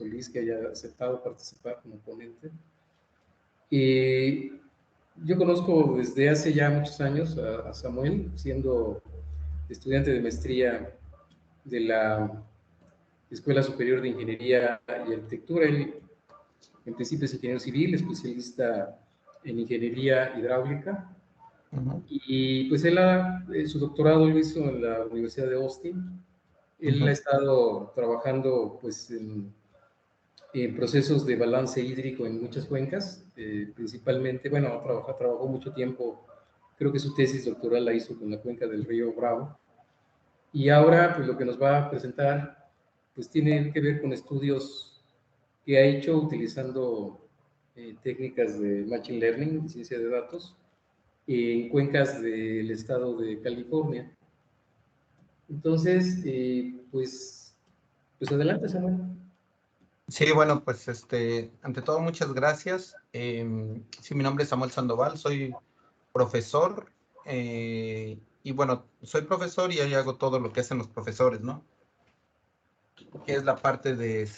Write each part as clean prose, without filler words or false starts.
Solís que haya aceptado participar como ponente. Y yo conozco desde hace ya muchos años a Samuel, siendo estudiante de maestría de la Escuela Superior de Ingeniería y Arquitectura. Él, en principio, es ingeniero civil, especialista en ingeniería hidráulica. Y pues él su doctorado lo hizo en la Universidad de Austin. Él ha estado trabajando pues en procesos de balance hídrico en muchas cuencas, principalmente, bueno, trabajó mucho tiempo, creo que su tesis doctoral la hizo con la cuenca del río Bravo. Y ahora pues lo que nos va a presentar pues tiene que ver con estudios que ha hecho utilizando técnicas de Machine Learning, ciencia de datos, en cuencas del estado de California. Entonces, pues adelante, Samuel. Sí, bueno, pues ante todo, muchas gracias. Sí, mi nombre es Samuel Sandoval, soy profesor y bueno, soy profesor y ahí hago todo lo que hacen los profesores, ¿no? Que es la parte de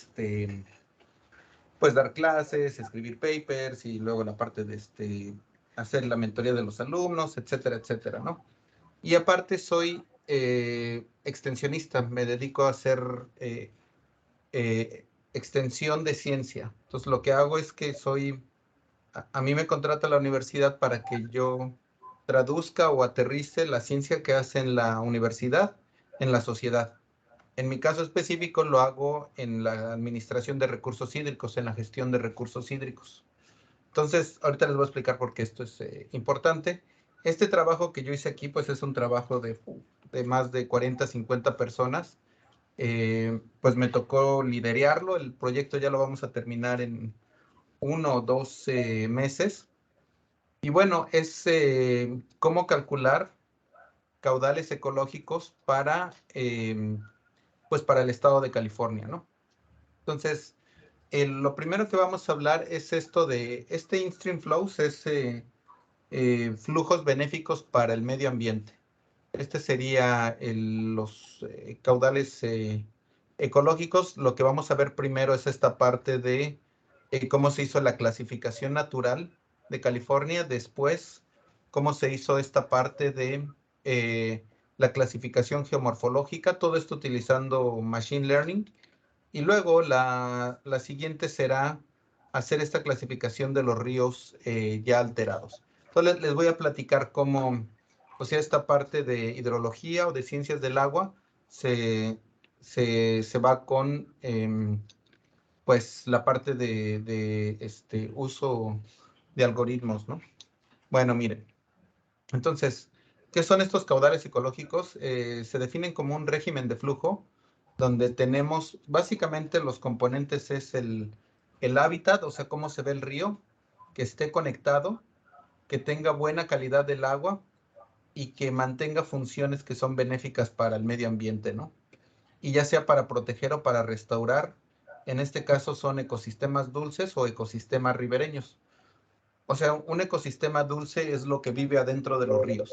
pues dar clases, escribir papers y luego la parte de hacer la mentoría de los alumnos, etcétera, etcétera, ¿no? Y aparte soy extensionista, me dedico a hacer extensión de ciencia. Entonces lo que hago es que a mí me contrata la universidad para que yo traduzca o aterrice la ciencia que hace en la universidad en la sociedad. En mi caso específico lo hago en la administración de recursos hídricos, en la gestión de recursos hídricos. Entonces, ahorita les voy a explicar por qué esto es importante. Este trabajo que yo hice aquí, pues es un trabajo de más de 40, 50 personas. Pues me tocó liderarlo. El proyecto ya lo vamos a terminar en 1 o 2 meses. Y bueno, es cómo calcular caudales ecológicos pues para el estado de California, ¿no? Entonces, lo primero que vamos a hablar es esto de in-stream flows, es flujos benéficos para el medio ambiente. Este sería los caudales ecológicos. Lo que vamos a ver primero es esta parte de cómo se hizo la clasificación natural de California, después cómo se hizo esta parte de la clasificación geomorfológica, todo esto utilizando Machine Learning, y luego la siguiente será hacer esta clasificación de los ríos ya alterados. Entonces les voy a platicar cómo, o sea, esta parte de hidrología o de ciencias del agua se va con pues la parte de uso de algoritmos, ¿no? Bueno, miren, entonces, ¿qué son estos caudales ecológicos? Se definen como un régimen de flujo donde tenemos, básicamente los componentes es el hábitat, o sea, cómo se ve el río, que esté conectado, que tenga buena calidad del agua y que mantenga funciones que son benéficas para el medio ambiente, ¿no? Y ya sea para proteger o para restaurar, en este caso son ecosistemas dulces o ecosistemas ribereños. O sea, un ecosistema dulce es lo que vive adentro de los ríos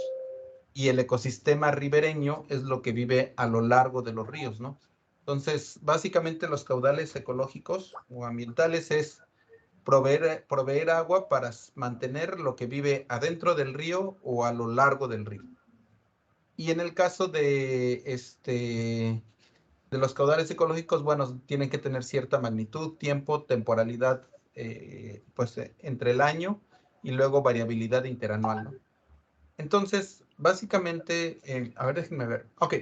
y el ecosistema ribereño es lo que vive a lo largo de los ríos, ¿no? Entonces, básicamente los caudales ecológicos o ambientales es proveer agua para mantener lo que vive adentro del río o a lo largo del río. Y en el caso de los caudales ecológicos, bueno, tienen que tener cierta magnitud, tiempo, temporalidad, pues entre el año y luego variabilidad interanual, ¿no? Entonces, básicamente, a ver, déjenme ver. Ok.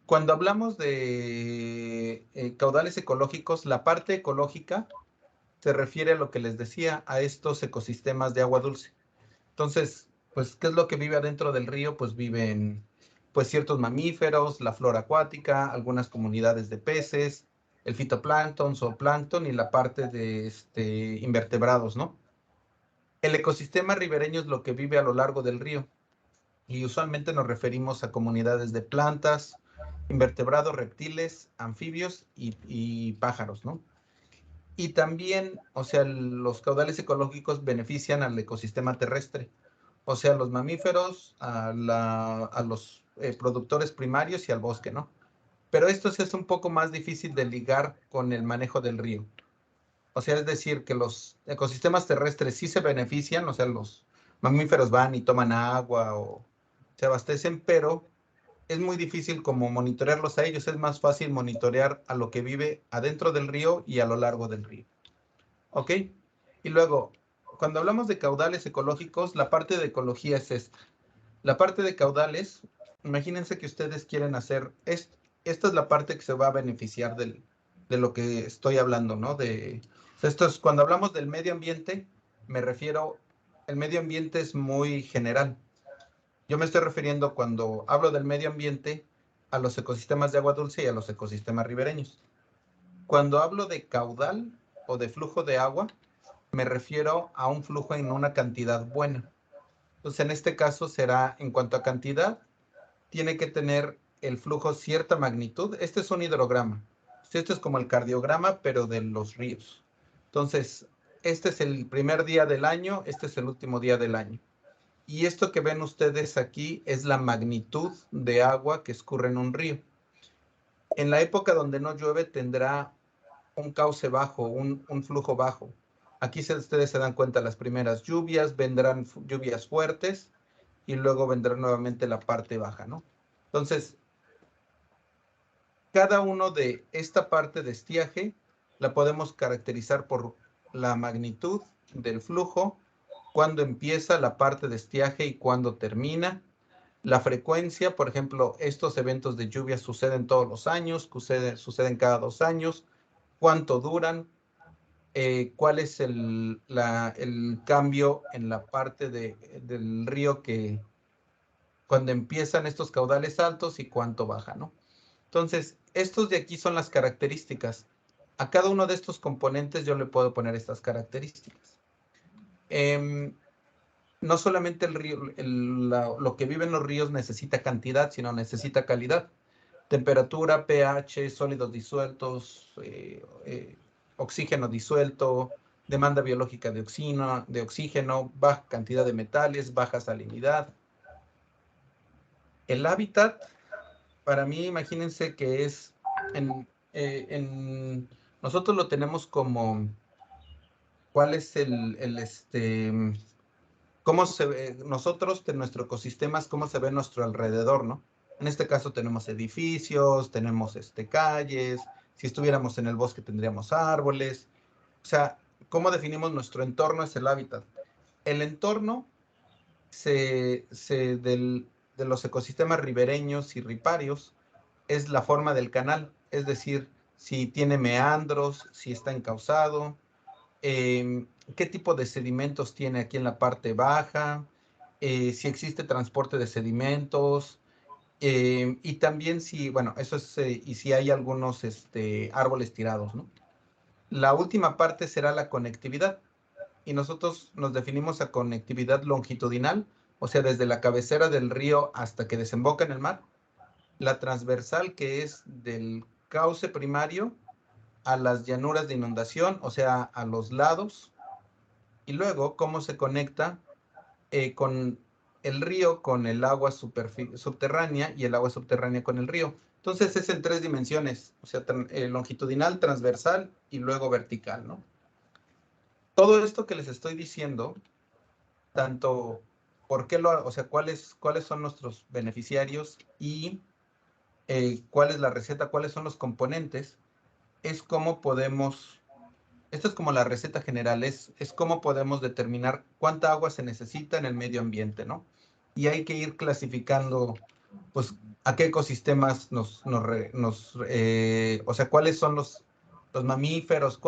Cuando hablamos de caudales ecológicos, la parte ecológica se refiere a lo que les decía, a estos ecosistemas de agua dulce. Entonces, pues, ¿qué es lo que vive adentro del río? Pues viven, pues, ciertos mamíferos, la flora acuática, algunas comunidades de peces, el fitoplancton, zooplancton y la parte de invertebrados, ¿no? El ecosistema ribereño es lo que vive a lo largo del río. Y usualmente nos referimos a comunidades de plantas, invertebrados, reptiles, anfibios y pájaros, ¿no? Y también, o sea, los caudales ecológicos benefician al ecosistema terrestre, o sea, a los mamíferos, a los productores primarios y al bosque, ¿no? pero esto sí es un poco más difícil de ligar con el manejo del río. O sea, es decir, que los ecosistemas terrestres sí se benefician, o sea, los mamíferos van y toman agua o se abastecen, pero es muy difícil como monitorearlos a ellos. Es más fácil monitorear a lo que vive adentro del río y a lo largo del río. ¿Ok? Y luego, cuando hablamos de caudales ecológicos, la parte de ecología es esta. La parte de caudales, imagínense que ustedes quieren hacer esto. Esta es la parte que se va a beneficiar de lo que estoy hablando, ¿no? Esto es, cuando hablamos del medio ambiente, me refiero, el medio ambiente es muy general. Yo me estoy refiriendo cuando hablo del medio ambiente a los ecosistemas de agua dulce y a los ecosistemas ribereños. Cuando hablo de caudal o de flujo de agua, me refiero a un flujo en una cantidad buena. Entonces, en este caso será, en cuanto a cantidad, tiene que tener el flujo cierta magnitud. Este es un hidrograma. Esto es como el cardiograma, pero de los ríos. Entonces, este es el primer día del año, este es el último día del año. Y esto que ven ustedes aquí es la magnitud de agua que escurre en un río. En la época donde no llueve tendrá un cauce bajo, un flujo bajo. Aquí ustedes se dan cuenta, las primeras lluvias, vendrán lluvias fuertes y luego vendrá nuevamente la parte baja, ¿no? Entonces, cada uno de esta parte de estiaje la podemos caracterizar por la magnitud del flujo, cuándo empieza la parte de estiaje y cuándo termina. La frecuencia, por ejemplo, estos eventos de lluvia suceden todos los años, suceden cada 2 años, cuánto duran, cuál es el cambio en la parte del río que cuando empiezan estos caudales altos y cuánto baja, ¿no? Entonces, estos de aquí son las características. A cada uno de estos componentes yo le puedo poner estas características. No solamente el río, lo que vive en los ríos necesita cantidad, sino necesita calidad. Temperatura, pH, sólidos disueltos, oxígeno disuelto, demanda biológica de oxígeno, baja cantidad de metales, baja salinidad. El hábitat, para mí, imagínense que es, nosotros lo tenemos como, ¿cuál es cómo se ve, nosotros, de nuestro ecosistema, es cómo se ve nuestro alrededor, ¿no? En este caso tenemos edificios, tenemos calles, si estuviéramos en el bosque tendríamos árboles. O sea, ¿cómo definimos nuestro entorno? Es el hábitat. El entorno de los ecosistemas ribereños y riparios es la forma del canal, es decir, si tiene meandros, si está encauzado, qué tipo de sedimentos tiene aquí en la parte baja, si existe transporte de sedimentos, y también si, bueno, eso es, y si hay algunos árboles tirados, ¿no? La última parte será la conectividad, y nosotros nos definimos a conectividad longitudinal, o sea, desde la cabecera del río hasta que desemboca en el mar, la transversal, que es del cauce primario a las llanuras de inundación, o sea, a los lados, y luego cómo se conecta con el río, con el agua subterránea y el agua subterránea con el río. Entonces es en 3 dimensiones, o sea, longitudinal, transversal y luego vertical, ¿no? Todo esto que les estoy diciendo, tanto por qué o sea, cuáles son nuestros beneficiarios y cuál es la receta, cuáles son los componentes, es cómo podemos, esto es como la receta general, es cómo podemos determinar cuánta agua se necesita en el medio ambiente, ¿no? Y hay que ir clasificando, pues, a qué ecosistemas o sea, cuáles son los mamíferos,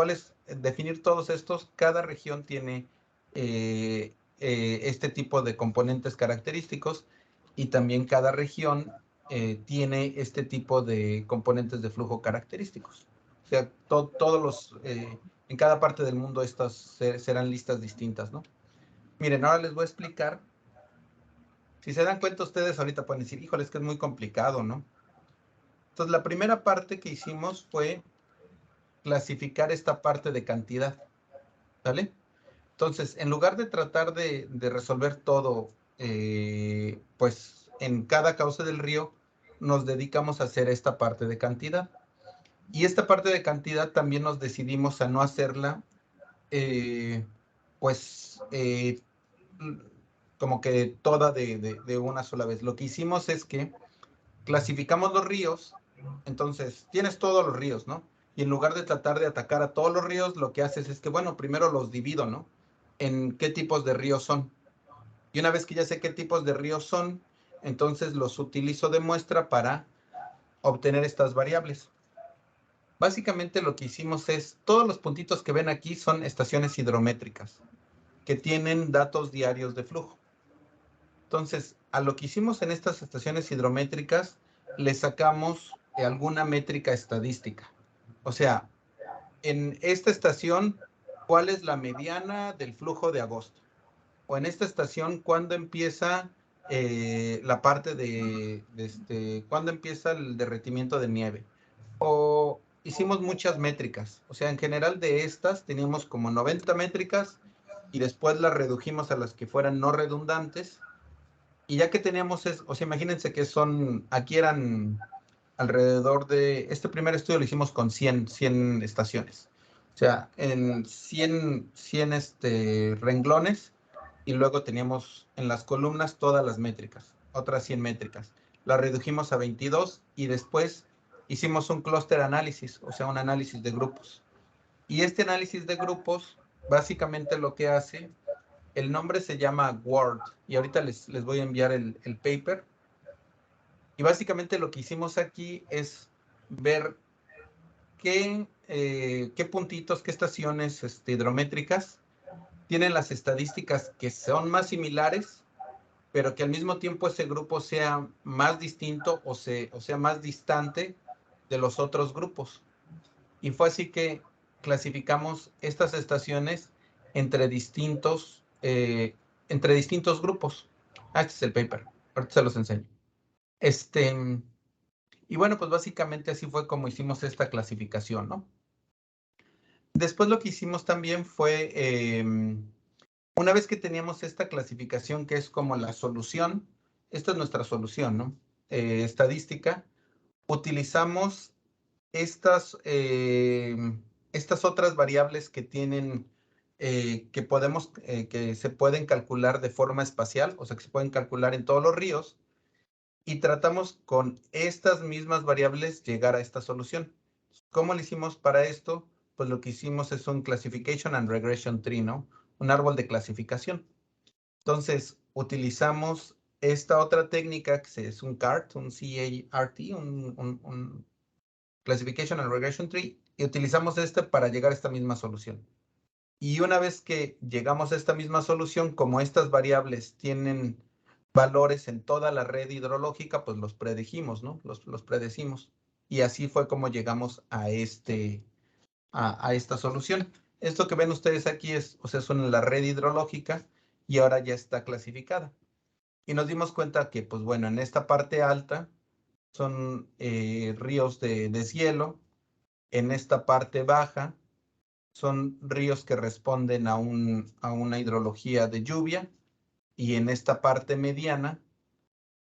definir todos estos. Cada región tiene este tipo de componentes característicos y también cada región tiene este tipo de componentes de flujo característicos. O sea, todos en cada parte del mundo estas serán listas distintas, ¿no? Miren, ahora les voy a explicar. Si se dan cuenta ustedes ahorita pueden decir, híjole, es que es muy complicado, ¿no? Entonces, la primera parte que hicimos fue clasificar esta parte de cantidad, ¿vale? Entonces, en lugar de tratar de resolver todo, pues, en cada cauce del río, nos dedicamos a hacer esta parte de cantidad. Y esta parte de cantidad también nos decidimos a no hacerla, como que toda de una sola vez. Lo que hicimos es que clasificamos los ríos, entonces tienes todos los ríos, ¿no? Y en lugar de tratar de atacar a todos los ríos, lo que haces es que, bueno, primero los divido, ¿no? En qué tipos de ríos son. Y una vez que ya sé qué tipos de ríos son, entonces los utilizo de muestra para obtener estas variables. Básicamente lo que hicimos es, todos los puntitos que ven aquí son estaciones hidrométricas que tienen datos diarios de flujo. Entonces, a lo que hicimos en estas estaciones hidrométricas, le sacamos alguna métrica estadística. O sea, en esta estación, ¿cuál es la mediana del flujo de agosto? O en esta estación, ¿cuándo empieza la parte cuándo empieza el derretimiento de nieve? O hicimos muchas métricas. O sea, en general de estas teníamos como 90 métricas y después las redujimos a las que fueran no redundantes. Y ya que teníamos, o sea, imagínense que aquí eran alrededor este primer estudio lo hicimos con 100 estaciones. O sea, en 100 renglones y luego teníamos en las columnas todas las métricas, otras 100 métricas. La redujimos a 22 y después hicimos un cluster análisis, o sea, un análisis de grupos. Y este análisis de grupos, básicamente lo que hace, el nombre se llama Word, y ahorita les voy a enviar el paper. Y básicamente lo que hicimos aquí es ver qué puntitos, qué estaciones hidrométricas tienen las estadísticas que son más similares, pero que al mismo tiempo ese grupo sea más distinto o sea más distante de los otros grupos. Y fue así que clasificamos estas estaciones entre distintos grupos. Este es el paper. Ahorita se los enseño. Y bueno, pues básicamente así fue como hicimos esta clasificación, ¿no? Después lo que hicimos también fue, una vez que teníamos esta clasificación que es como la solución, esta es nuestra solución, ¿no? Estadística, utilizamos estas otras variables que tienen, que se pueden calcular de forma espacial, o sea, que se pueden calcular en todos los ríos, y tratamos con estas mismas variables llegar a esta solución. ¿Cómo lo hicimos para esto? Pues lo que hicimos es un Classification and Regression Tree, ¿no? Un árbol de clasificación. Entonces, utilizamos esta otra técnica que es un CART, un C-A-R-T, un Classification and Regression Tree, y utilizamos este para llegar a esta misma solución. Y una vez que llegamos a esta misma solución, como estas variables tienen valores en toda la red hidrológica, pues los predijimos, ¿no? Los predecimos. Y así fue como llegamos a esta solución. Esto que ven ustedes aquí es la red hidrológica y ahora ya está clasificada. Y nos dimos cuenta que, pues bueno, en esta parte alta son ríos de deshielo, en esta parte baja son ríos que responden a una hidrología de lluvia, y en esta parte mediana,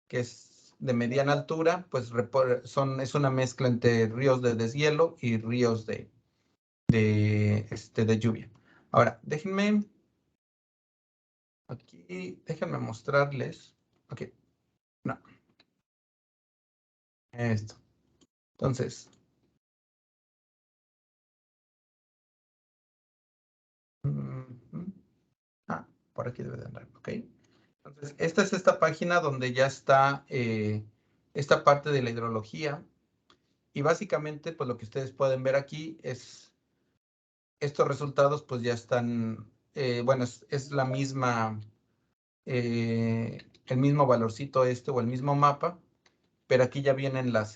que es de mediana altura, pues es una mezcla entre ríos de deshielo y ríos de lluvia. Ahora, déjenme mostrarles. Ok, no. Esto. Entonces, por aquí debe de andar, ok. Entonces, esta es esta página donde ya está esta parte de la hidrología. Y básicamente, pues lo que ustedes pueden ver aquí es estos resultados, pues ya están, bueno, es la misma, el mismo valorcito o el mismo mapa, pero aquí ya vienen las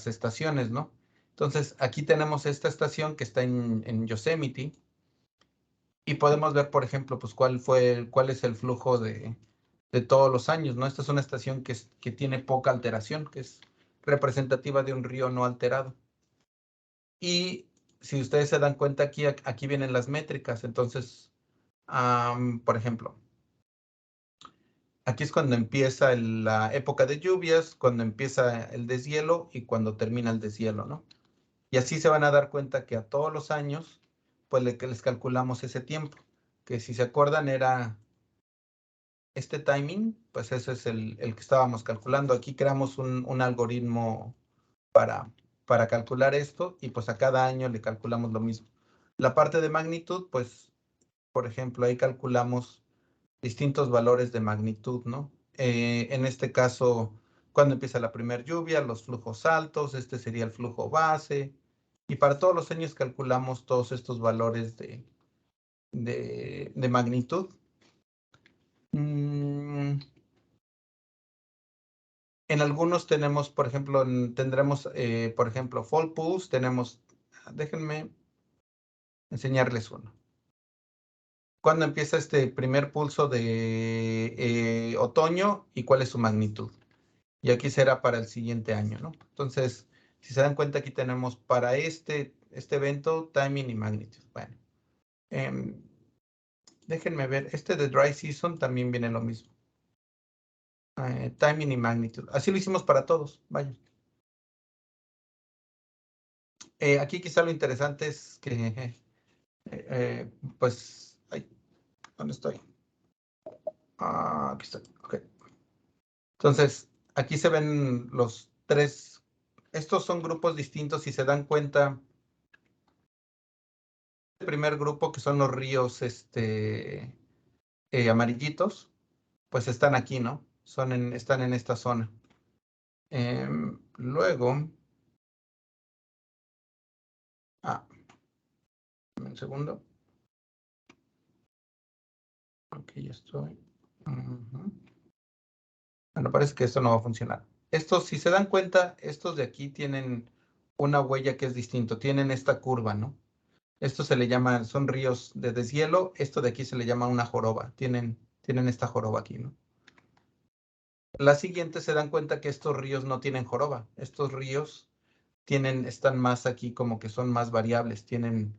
estaciones, ¿no? Entonces, aquí tenemos esta estación que está en Yosemite, y podemos ver, por ejemplo, pues cuál es el flujo de todos los años, ¿no? Esta es una estación que tiene poca alteración, que es representativa de un río no alterado. Y si ustedes se dan cuenta, aquí vienen las métricas. Entonces, por ejemplo, Aquí es cuando empieza la época de lluvias, cuando empieza el deshielo y cuando termina el deshielo, ¿no? Y así se van a dar cuenta que a todos los años, pues les calculamos ese tiempo, que si se acuerdan era este timing, pues ese es el que estábamos calculando. Aquí creamos un algoritmo para calcular esto y pues a cada año le calculamos lo mismo. La parte de magnitud, pues, por ejemplo, ahí calculamos distintos valores de magnitud, ¿no? En este caso, cuando empieza la primera lluvia, los flujos altos, este sería el flujo base. Y para todos los años calculamos todos estos valores de magnitud. En algunos tenemos, por ejemplo, tendremos, por ejemplo, fall pools, tenemos, déjenme enseñarles uno. ¿Cuándo empieza este primer pulso de otoño y cuál es su magnitud? Y aquí será para el siguiente año, ¿no? Entonces, si se dan cuenta, aquí tenemos para este evento timing y magnitud. Bueno, déjenme ver, este de dry season también viene lo mismo. Timing y magnitud. Así lo hicimos para todos, vaya. Aquí quizá lo interesante es que, pues, ay, ¿dónde estoy? Aquí estoy, ok. Entonces, aquí se ven los tres, estos son grupos distintos, si se dan cuenta, el primer grupo que son los ríos amarillitos, pues están aquí, ¿no? Están en esta zona. Luego, un segundo. Aquí ya estoy. Bueno, parece que esto no va a funcionar. Estos, si se dan cuenta, estos de aquí tienen una huella que es distinto. Tienen esta curva, ¿no? Esto se le llama, son ríos de deshielo. Esto de aquí se le llama una joroba. Tienen esta joroba aquí, ¿no? La siguiente se dan cuenta que estos ríos no tienen joroba. Estos ríos están más aquí como que son más variables. Tienen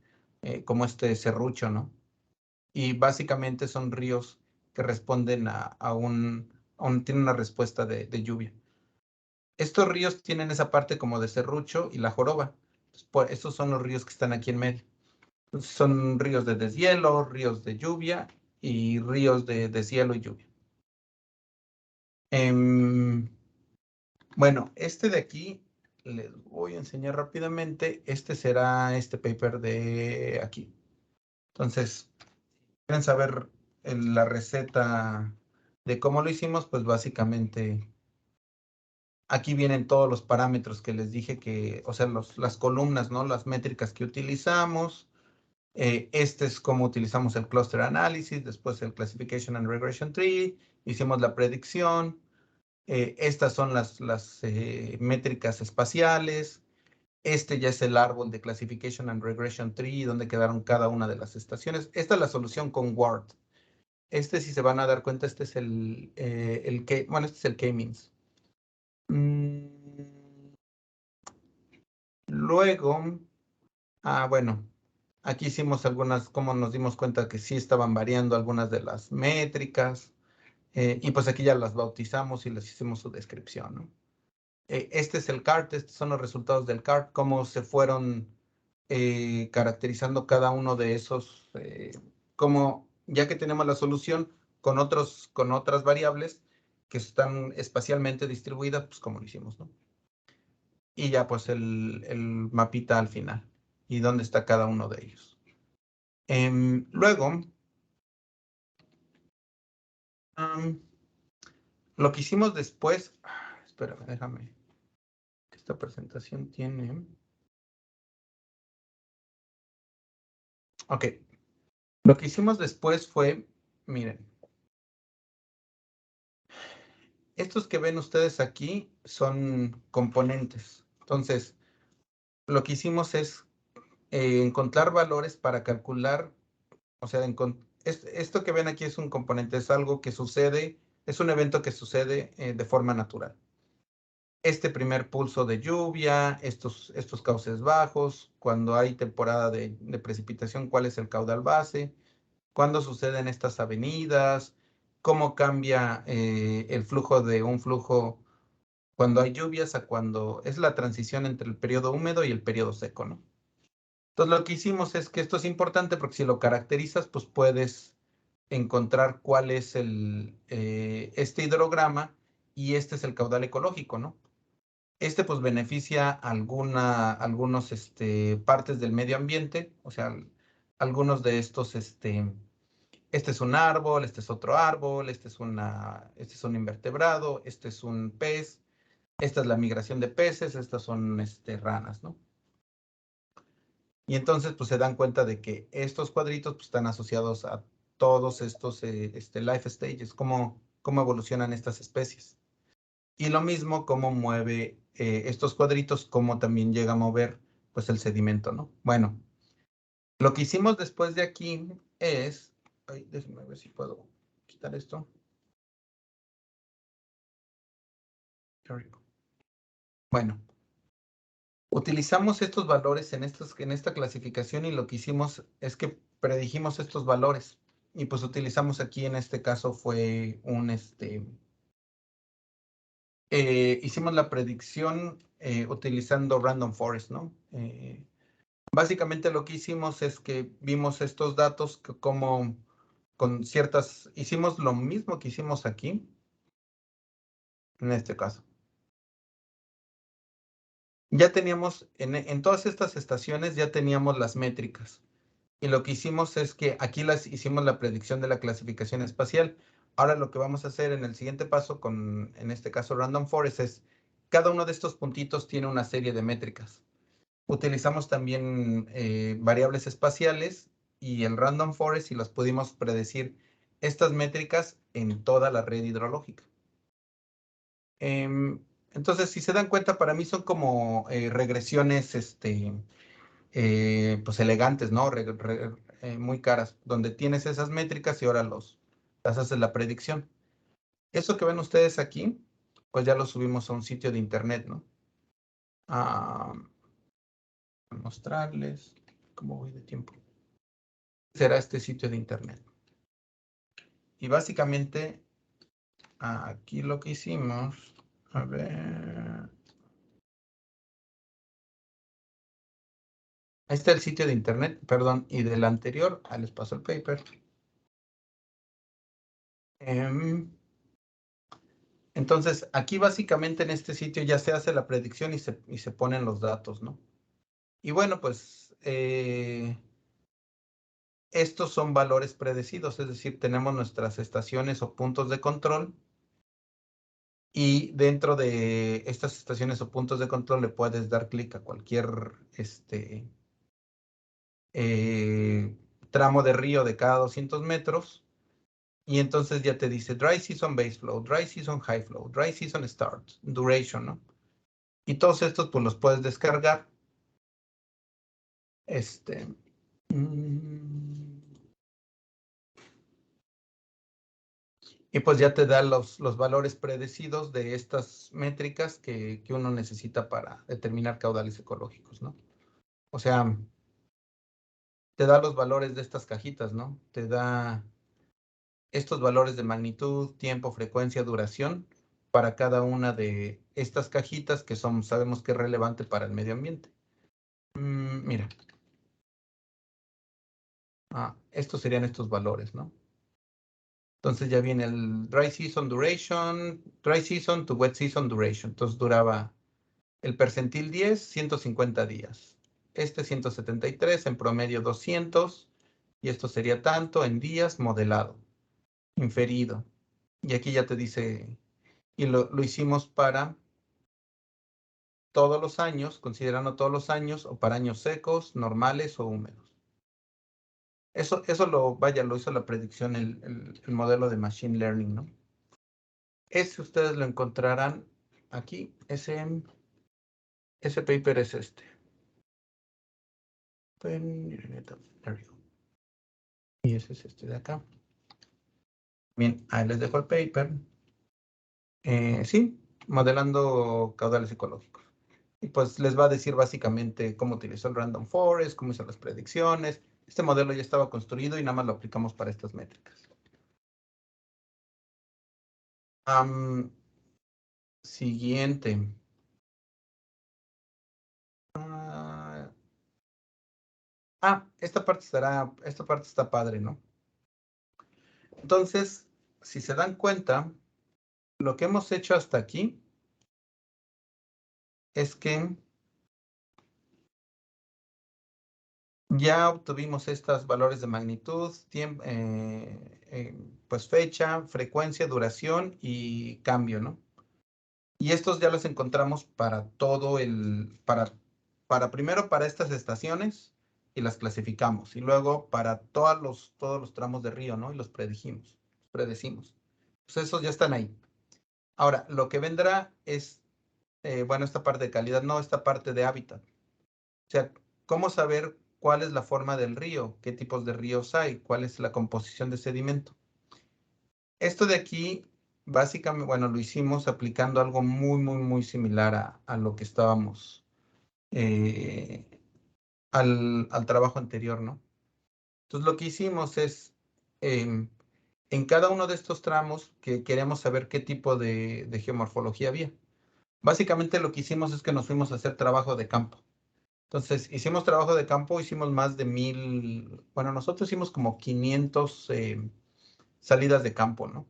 como este serrucho, ¿no? Y básicamente son ríos que responden tienen una respuesta de lluvia. Estos ríos tienen esa parte como de serrucho y la joroba. Estos son los ríos que están aquí en medio. Entonces, son ríos de deshielo, ríos de lluvia y ríos de deshielo y lluvia. Bueno, este de aquí les voy a enseñar rápidamente. Este será este paper de aquí. Entonces, ¿quieren saber la receta de cómo lo hicimos? Pues básicamente aquí vienen todos los parámetros que les dije que, o sea, las columnas, ¿no? Las métricas que utilizamos. Este es cómo utilizamos el cluster analysis, después el classification and regression tree, hicimos la predicción. Estas son las métricas espaciales. Este ya es el árbol de classification and regression tree, donde quedaron cada una de las estaciones. Esta es la solución con WART. Si se van a dar cuenta, este es bueno, este es el K-means. Luego, bueno, aquí hicimos como nos dimos cuenta que sí estaban variando algunas de las métricas, y pues aquí ya las bautizamos y les hicimos su descripción, ¿no? Este es el CART, estos son los resultados del CART, cómo se fueron caracterizando cada uno de esos, como ya que tenemos la solución con otras variables que están espacialmente distribuidas, pues como lo hicimos, ¿no? Y ya pues el mapita al final y dónde está cada uno de ellos. Luego, lo que hicimos después, espérame, déjame, esta presentación tiene, ok, lo que hicimos después fue, miren, estos que ven ustedes aquí son componentes. Entonces, lo que hicimos es encontrar valores para calcular, o sea, esto que ven aquí es un componente, es algo que sucede, es un evento que sucede de forma natural. Este primer pulso de lluvia, estos cauces bajos, cuando hay temporada de precipitación, cuál es el caudal base, cuándo suceden estas avenidas, cómo cambia el flujo de un flujo cuando hay lluvias a cuando es la transición entre el periodo húmedo y el periodo seco, ¿no? Entonces lo que hicimos es que esto es importante porque si lo caracterizas, pues puedes encontrar cuál es este hidrograma y este es el caudal ecológico, ¿no? Este pues beneficia algunos partes del medio ambiente, o sea, algunos de estos, este es un árbol, este es otro árbol, este es un invertebrado, este es un pez, esta es la migración de peces, estas son ranas, ¿no? Y entonces pues se dan cuenta de que estos cuadritos pues, están asociados a todos estos life stages, cómo evolucionan estas especies. Y lo mismo cómo mueve estos cuadritos, cómo también llega a mover pues el sedimento, ¿no? Bueno, lo que hicimos después de aquí es, ay, déjenme ver si puedo quitar esto. Bueno, utilizamos estos valores en esta clasificación y lo que hicimos es que predijimos estos valores. Y pues utilizamos aquí en este caso fue hicimos la predicción utilizando Random Forest, ¿no? Básicamente lo que hicimos es que vimos estos datos que como con hicimos lo mismo que hicimos aquí, en este caso. Ya teníamos, en todas estas estaciones ya teníamos las métricas. Y lo que hicimos es que aquí hicimos la predicción de la clasificación espacial. Ahora lo que vamos a hacer en el siguiente paso en este caso, Random Forest, es cada uno de estos puntitos tiene una serie de métricas. Utilizamos también variables espaciales y el Random Forest y las pudimos predecir estas métricas en toda la red hidrológica. Entonces, si se dan cuenta, para mí son como regresiones, pues elegantes, ¿no? Muy caras, donde tienes esas métricas y ahora las haces la predicción. Eso que ven ustedes aquí, pues ya lo subimos a un sitio de internet, ¿no? Mostrarles cómo voy de tiempo. Será este sitio de internet. Y básicamente, aquí lo que hicimos, a ver. Ahí está el sitio de internet, perdón, y del anterior, ahí les paso el paper. Entonces, aquí básicamente en este sitio ya se hace la predicción y se ponen los datos, ¿no? Y bueno, pues estos son valores predecidos, es decir, tenemos nuestras estaciones o puntos de control y dentro de estas estaciones o puntos de control le puedes dar clic a cualquier tramo de río de cada 200 metros y entonces ya te dice dry season base flow, dry season high flow, dry season start, duration, ¿no? Y todos estos pues los puedes descargar. Y pues ya te da los valores predecidos de estas métricas que uno necesita para determinar caudales ecológicos, ¿no? O sea, te da los valores de estas cajitas, ¿no? Te da estos valores de magnitud, tiempo, frecuencia, duración para cada una de estas cajitas que sabemos que es relevante para el medio ambiente. Mira. Estos serían estos valores, ¿no? Entonces ya viene el dry season duration, dry season to wet season duration. Entonces duraba el percentil 10, 150 días. 173, en promedio 200. Y esto sería tanto en días modelado, inferido. Y aquí ya te dice, y lo hicimos para todos los años, considerando todos los años, o para años secos, normales o húmedos. Eso lo hizo la predicción, el modelo de Machine Learning, ¿no? Ese ustedes lo encontrarán aquí. Ese paper es este. Y ese es este de acá. Bien, ahí les dejo el paper. Sí, modelando caudales ecológicos. Y pues les va a decir básicamente cómo utilizó el Random Forest, cómo hizo las predicciones. Este modelo ya estaba construido y nada más lo aplicamos para estas métricas. Siguiente. Esta parte está padre, ¿no? Entonces, si se dan cuenta, lo que hemos hecho hasta aquí es que ya obtuvimos estos valores de magnitud, tiempo, pues fecha, frecuencia, duración y cambio, ¿no? Y estos ya los encontramos para todo primero para estas estaciones y las clasificamos. Y luego para todos los tramos de río, ¿no? Y los predecimos. Pues esos ya están ahí. Ahora, lo que vendrá es, bueno, esta parte de calidad, no, esta parte de hábitat. O sea, ¿cómo saber cuál es la forma del río? ¿Qué tipos de ríos hay? ¿Cuál es la composición de sedimento? Esto de aquí, básicamente, bueno, lo hicimos aplicando algo muy, muy, muy similar a lo que estábamos, eh, al trabajo anterior, ¿no? Entonces, lo que hicimos es, en cada uno de estos tramos, que queremos saber qué tipo de geomorfología había. Básicamente, lo que hicimos es que nos fuimos a hacer trabajo de campo. Entonces, hicimos trabajo de campo, hicimos más de 1000, bueno, nosotros hicimos como 500 salidas de campo, ¿no?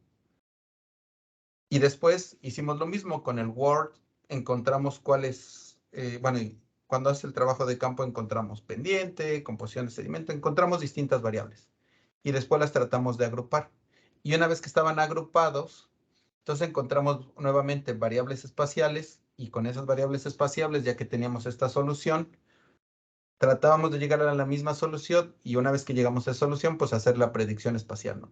Y después hicimos lo mismo con el Word, encontramos cuáles, bueno, y cuando hace el trabajo de campo encontramos pendiente, composición de sedimento, encontramos distintas variables. Y después las tratamos de agrupar. Y una vez que estaban agrupados, entonces encontramos nuevamente variables espaciales y con esas variables espaciales, ya que teníamos esta solución, tratábamos de llegar a la misma solución y una vez que llegamos a esa solución, pues hacer la predicción espacial, ¿no?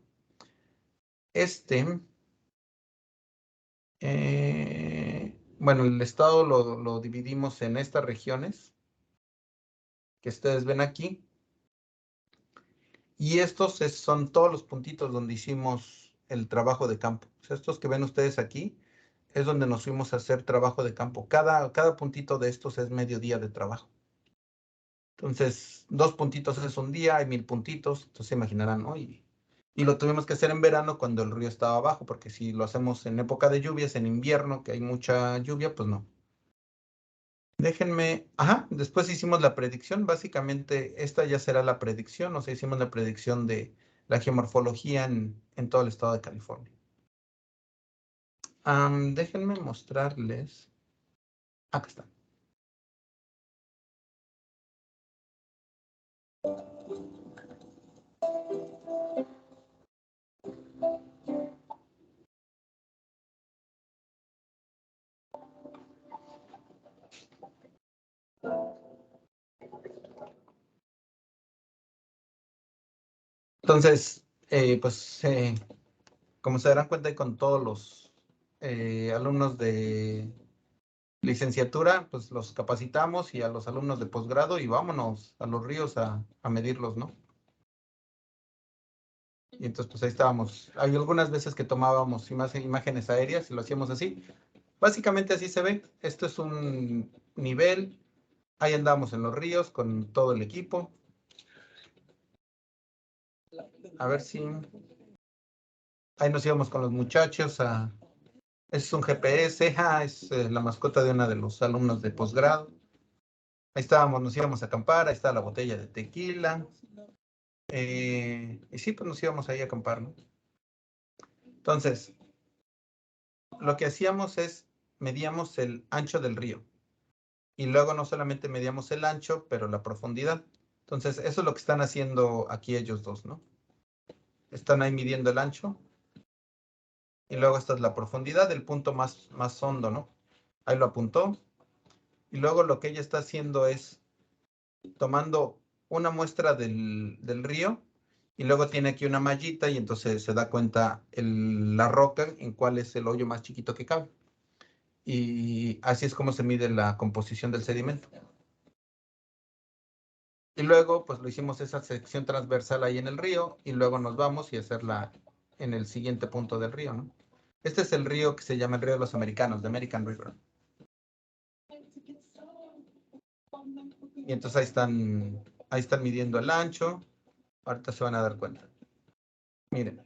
Bueno, el estado lo dividimos en estas regiones que ustedes ven aquí. Y estos son todos los puntitos donde hicimos el trabajo de campo. O sea, estos que ven ustedes aquí es donde nos fuimos a hacer trabajo de campo. Cada puntito de estos es medio día de trabajo. Entonces, 2 puntitos es un día, hay 1000 puntitos. Entonces se imaginarán, ¿no? Y lo tuvimos que hacer en verano cuando el río estaba abajo, porque si lo hacemos en época de lluvias, en invierno, que hay mucha lluvia, pues no. Déjenme, después hicimos la predicción, básicamente esta ya será la predicción, o sea, hicimos la predicción de la geomorfología en todo el estado de California. Déjenme mostrarles, acá está. Entonces, pues, como se darán cuenta, y con todos los alumnos de licenciatura, pues los capacitamos y a los alumnos de posgrado y vámonos a los ríos a medirlos, ¿no? Y entonces, pues ahí estábamos. Hay algunas veces que tomábamos imágenes aéreas y lo hacíamos así. Básicamente así se ve. Esto es un nivel. Ahí andamos en los ríos con todo el equipo. A ver si... Ahí nos íbamos con los muchachos a... Ese es un GPS, es la mascota de uno de los alumnos de posgrado. Ahí estábamos, nos íbamos a acampar, ahí está la botella de tequila. Y sí, pues nos íbamos ahí a acampar, ¿no? Entonces, lo que hacíamos es, medíamos el ancho del río. Y luego no solamente medíamos el ancho, pero la profundidad. Entonces, eso es lo que están haciendo aquí ellos dos, ¿no? Están ahí midiendo el ancho. Y luego esta es la profundidad del punto más hondo, ¿no? Ahí lo apuntó. Y luego lo que ella está haciendo es tomando una muestra del río y luego tiene aquí una mallita y entonces se da cuenta la roca en cuál es el hoyo más chiquito que cabe. Y así es como se mide la composición del sedimento. Y luego, pues lo hicimos esa sección transversal ahí en el río y luego nos vamos y hacerla en el siguiente punto del río, ¿no? Este es el río que se llama el río de los americanos, de American River. Y entonces ahí están midiendo el ancho. Ahorita se van a dar cuenta. Miren,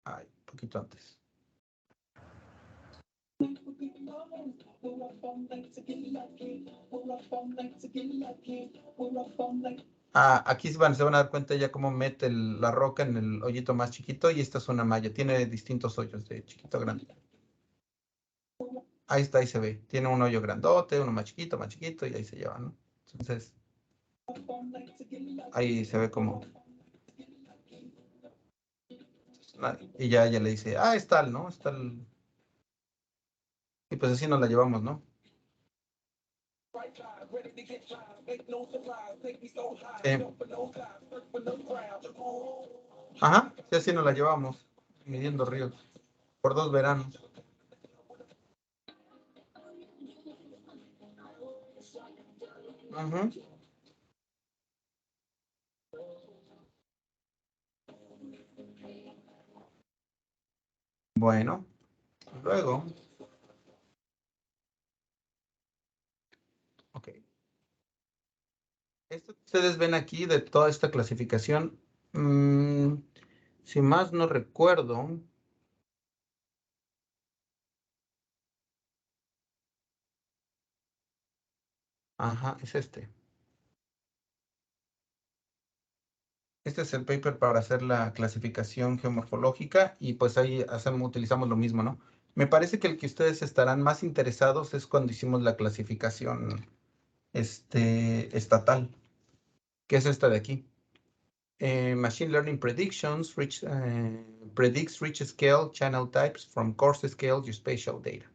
un poquito antes. Aquí se van a dar cuenta ya cómo mete la roca en el hoyito más chiquito y esta es una malla. Tiene distintos hoyos de chiquito a grande. Ahí está, ahí se ve. Tiene un hoyo grandote, uno más chiquito y ahí se lleva, ¿no? Entonces, ahí se ve como... Y ya ella le dice, es tal, ¿no? Es tal. Y pues así nos la llevamos, ¿no? Ajá, sí, así nos la llevamos, midiendo ríos, por 2 veranos. Ujú. Bueno, luego, ok. Esto que ustedes ven aquí de toda esta clasificación, si más no recuerdo, ajá, es este. Este es el paper para hacer la clasificación geomorfológica y pues ahí utilizamos lo mismo, ¿no? Me parece que el que ustedes estarán más interesados es cuando hicimos la clasificación estatal, que es esta de aquí. Machine Learning Predictions predicts rich scale channel types from coarse scale geospatial data.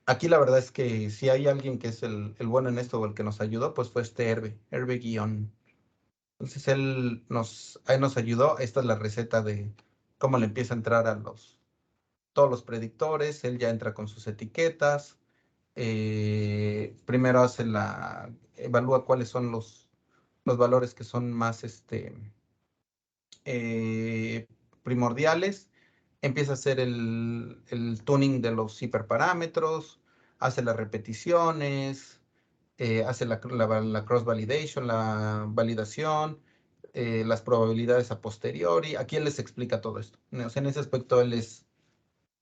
Aquí la verdad es que si hay alguien que es el bueno en esto o el que nos ayudó, pues fue Hervé Guión. Entonces ahí nos ayudó. Esta es la receta de cómo le empieza a entrar a todos los predictores. Él ya entra con sus etiquetas. Primero evalúa cuáles son los valores que son más primordiales. Empieza a hacer el tuning de los hiperparámetros, hace las repeticiones, hace la cross-validation, la validación, las probabilidades a posteriori. Aquí él les explica todo esto. O sea, en ese aspecto él es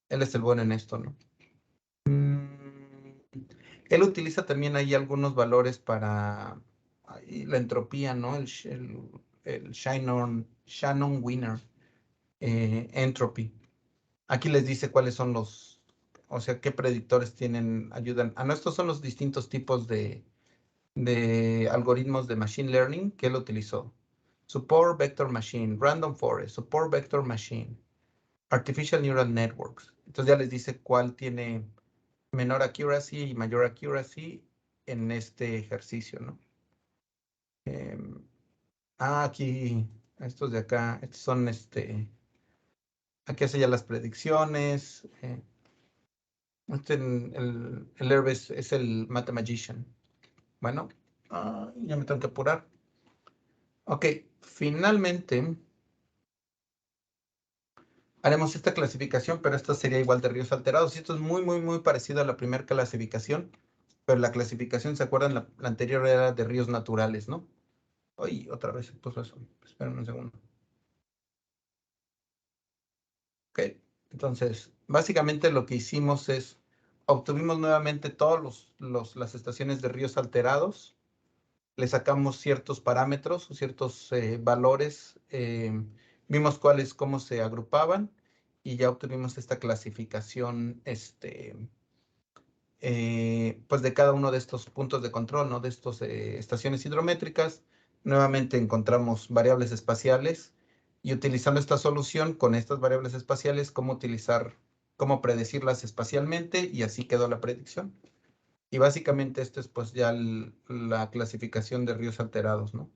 el bueno en esto, ¿no? Él utiliza también ahí algunos valores para la entropía, ¿no? El Shannon-Wiener entropy. Aquí les dice cuáles son o sea, qué predictores ayudan. Estos son los distintos tipos de algoritmos de Machine Learning que él utilizó. Support Vector Machine, Random Forest, Support Vector Machine, Artificial Neural Networks. Entonces ya les dice cuál tiene menor accuracy y mayor accuracy en este ejercicio, ¿no? Aquí, estos de acá, estos son aquí hace ya las predicciones. El Herb es el Mathematician. Bueno, ya me tengo que apurar. Ok, finalmente haremos esta clasificación, pero esta sería igual de ríos alterados. Y esto es muy, muy, muy parecido a la primera clasificación, pero la clasificación, ¿se acuerdan? La anterior era de ríos naturales, ¿no? Ay, otra vez se puso eso. Esperen un segundo. Ok, entonces, básicamente lo que hicimos es, obtuvimos nuevamente todas las estaciones de ríos alterados, le sacamos ciertos parámetros o ciertos valores, vimos cómo se agrupaban y ya obtuvimos esta clasificación, pues de cada uno de estos puntos de control, ¿no? De estas estaciones hidrométricas. Nuevamente encontramos variables espaciales y utilizando esta solución con estas variables espaciales, cómo predecirlas espacialmente y así quedó la predicción. Y básicamente esto es pues ya la clasificación de ríos alterados, ¿no?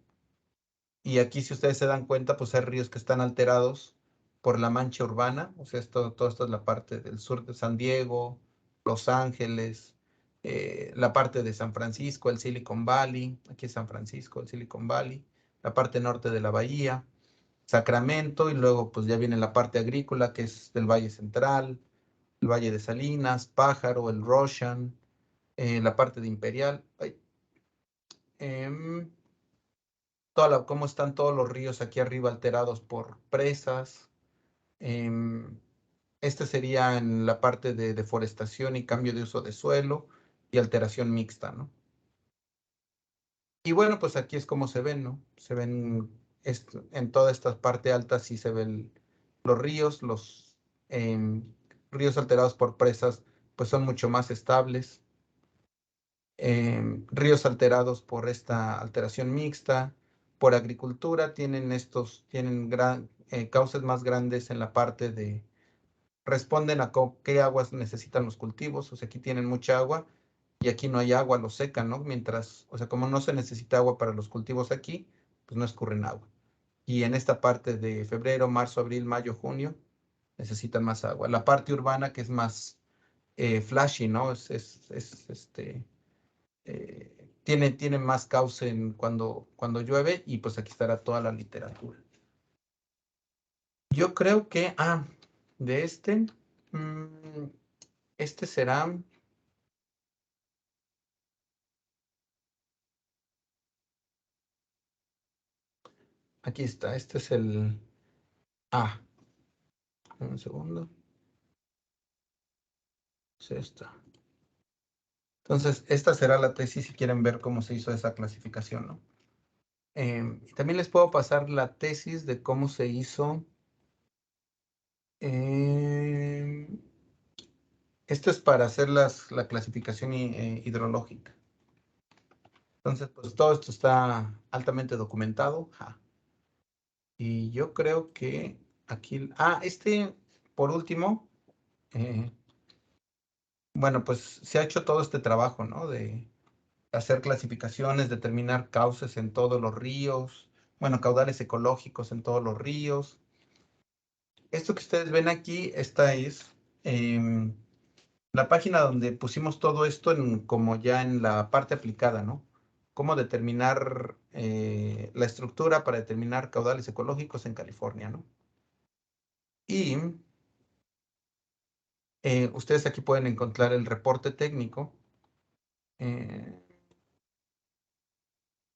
Y aquí si ustedes se dan cuenta, pues hay ríos que están alterados por la mancha urbana, o sea, todo esto es la parte del sur de San Diego, Los Ángeles, la parte de San Francisco, el Silicon Valley, aquí es San Francisco, el Silicon Valley, la parte norte de la bahía, Sacramento, y luego pues ya viene la parte agrícola, que es del Valle Central, el Valle de Salinas, Pájaro, el Roshan, la parte de Imperial. Em, cómo están todos los ríos aquí arriba alterados por presas. Este sería en la parte de deforestación y cambio de uso de suelo y alteración mixta, ¿no? Y bueno, pues aquí es como se ven, ¿no? Se ven en toda esta parte alta sí se ven los ríos, los ríos alterados por presas, pues son mucho más estables. Ríos alterados por esta alteración mixta, por agricultura, tienen cauces más grandes en la parte de, responden a qué aguas necesitan los cultivos, o sea, aquí tienen mucha agua y aquí no hay agua, lo secan, ¿no? Mientras, o sea, como no se necesita agua para los cultivos aquí, pues no escurren agua. Y en esta parte de febrero, marzo, abril, mayo, junio, necesitan más agua. La parte urbana, que es más flashy, ¿no? Tiene más cauce cuando llueve y pues aquí estará toda la literatura. Yo creo que, de mm, este será, aquí está, este es un segundo, es esta. Entonces, esta será la tesis si quieren ver cómo se hizo esa clasificación, ¿no? Y también les puedo pasar la tesis de cómo se hizo. Esto es para hacer la clasificación hidrológica. Entonces, pues todo esto está altamente documentado. Y yo creo que aquí, por último, eh, bueno, pues se ha hecho todo este trabajo, ¿no? De hacer clasificaciones, determinar cauces en todos los ríos, bueno, caudales ecológicos en todos los ríos. Esto que ustedes ven aquí, esta es la página donde pusimos todo esto como ya en la parte aplicada, ¿no? Cómo determinar la estructura para determinar caudales ecológicos en California, ¿no? Y ustedes aquí pueden encontrar el reporte técnico. eh,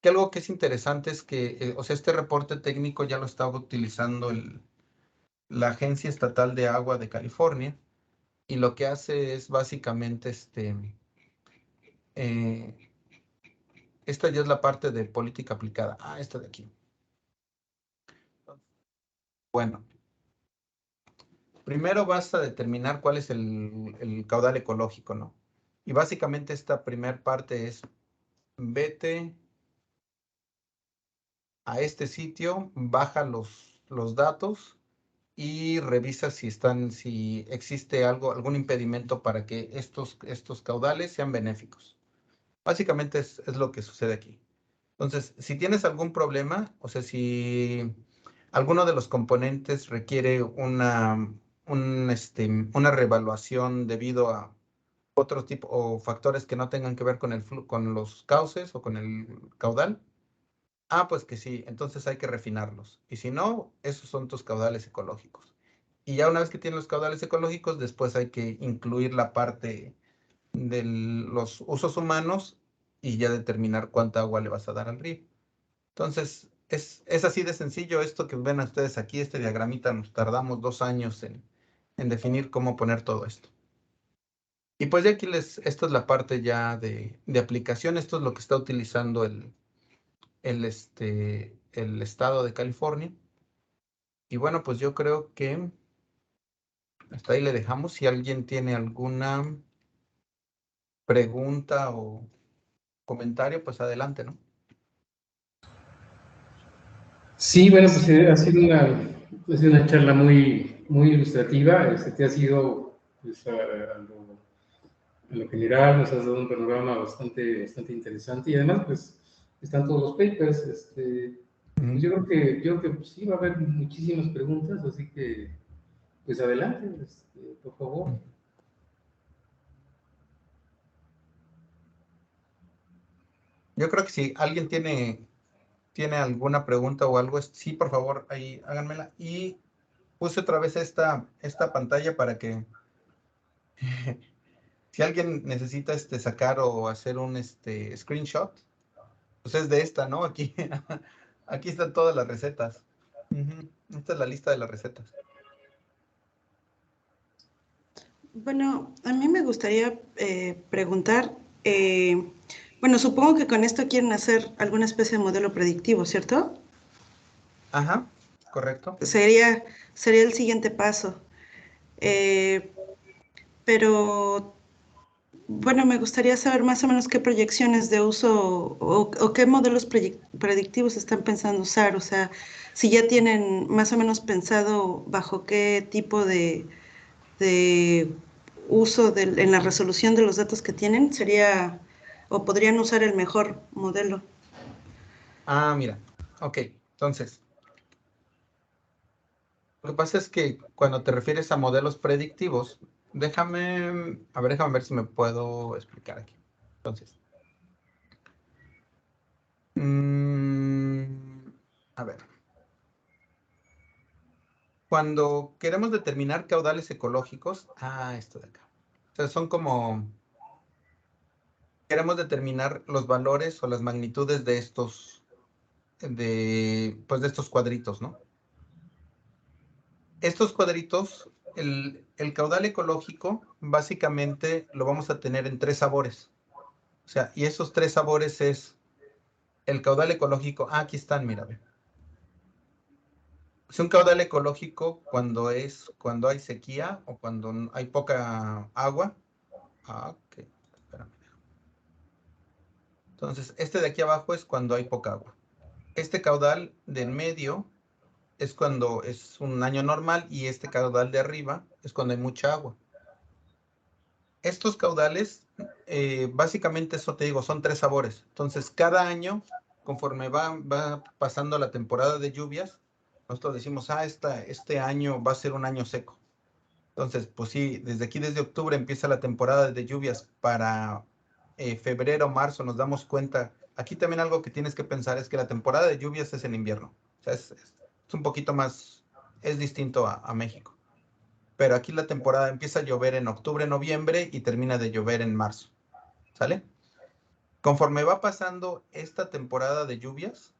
que algo que es interesante es que, o sea, este reporte técnico ya lo estaba utilizando la Agencia Estatal de Agua de California y lo que hace es básicamente, eh, esta ya es la parte de política aplicada. Esta de aquí. Bueno, primero vas a determinar cuál es el caudal ecológico, ¿no? Y básicamente esta primera parte es, vete a este sitio, baja los datos y revisa si existe algún impedimento para que estos caudales sean benéficos. Básicamente es lo que sucede aquí. Entonces, si tienes algún problema, o sea, si alguno de los componentes requiere una reevaluación debido a otro tipo o factores que no tengan que ver con los cauces o con el caudal, pues que sí, entonces hay que refinarlos. Y si no, esos son tus caudales ecológicos. Y ya una vez que tienes los caudales ecológicos, después hay que incluir la parte de los usos humanos y ya determinar cuánta agua le vas a dar al río. Entonces, es así de sencillo esto que ven ustedes aquí, este diagramita, nos tardamos 2 años en definir cómo poner todo esto. Y pues ya aquí esta es la parte ya de aplicación, esto es lo que está utilizando el estado de California. Y bueno, pues yo creo que hasta ahí le dejamos. Si alguien tiene alguna pregunta o comentario, pues adelante, ¿no? Sí, bueno, pues ha sido una charla muy ilustrativa. Te ha sido, pues, a lo general, nos has dado un panorama bastante interesante y además, pues, están todos los papers. Pues yo creo que pues, sí va a haber muchísimas preguntas, así que, pues, adelante, por favor. Yo creo que si alguien tiene alguna pregunta o algo, sí, por favor, ahí háganmela. Y puse otra vez esta pantalla para que si alguien necesita sacar o hacer un screenshot, pues es de esta, ¿no? Aquí, aquí están todas las recetas. Esta es la lista de las recetas. Bueno, a mí me gustaría preguntar, bueno, supongo que con esto quieren hacer alguna especie de modelo predictivo, ¿cierto? Ajá, correcto. Sería el siguiente paso. Eh, pero, bueno, me gustaría saber más o menos qué proyecciones de uso o qué modelos predictivos están pensando usar. O sea, si ya tienen más o menos pensado bajo qué tipo de uso en la resolución de los datos que tienen, sería o podrían usar el mejor modelo. Ah, mira. Ok, entonces, lo que pasa es que cuando te refieres a modelos predictivos, déjame ver si me puedo explicar aquí. Entonces, a ver. Cuando queremos determinar caudales ecológicos, esto de acá. O sea, son como, queremos determinar los valores o las magnitudes de pues de estos cuadritos, ¿no? Estos cuadritos, el caudal ecológico, básicamente lo vamos a tener en 3 sabores. O sea, y esos 3 sabores es el caudal ecológico. Aquí están, mira, ve. Es un caudal ecológico cuando hay sequía o cuando hay poca agua. Ok, espérame. Entonces, este de aquí abajo es cuando hay poca agua. Este caudal del medio es cuando es un año normal y este caudal de arriba es cuando hay mucha agua. Estos caudales, básicamente eso te digo, son 3 sabores. Entonces, cada año, conforme va pasando la temporada de lluvias, nosotros decimos, este año va a ser un año seco. Entonces, pues sí, desde octubre empieza la temporada de lluvias para febrero, marzo, nos damos cuenta. Aquí también algo que tienes que pensar es que la temporada de lluvias es en invierno. O sea, es un poquito más, es distinto a México. Pero aquí la temporada empieza a llover en octubre, noviembre y termina de llover en marzo. ¿Sale? Conforme va pasando esta temporada de lluvias,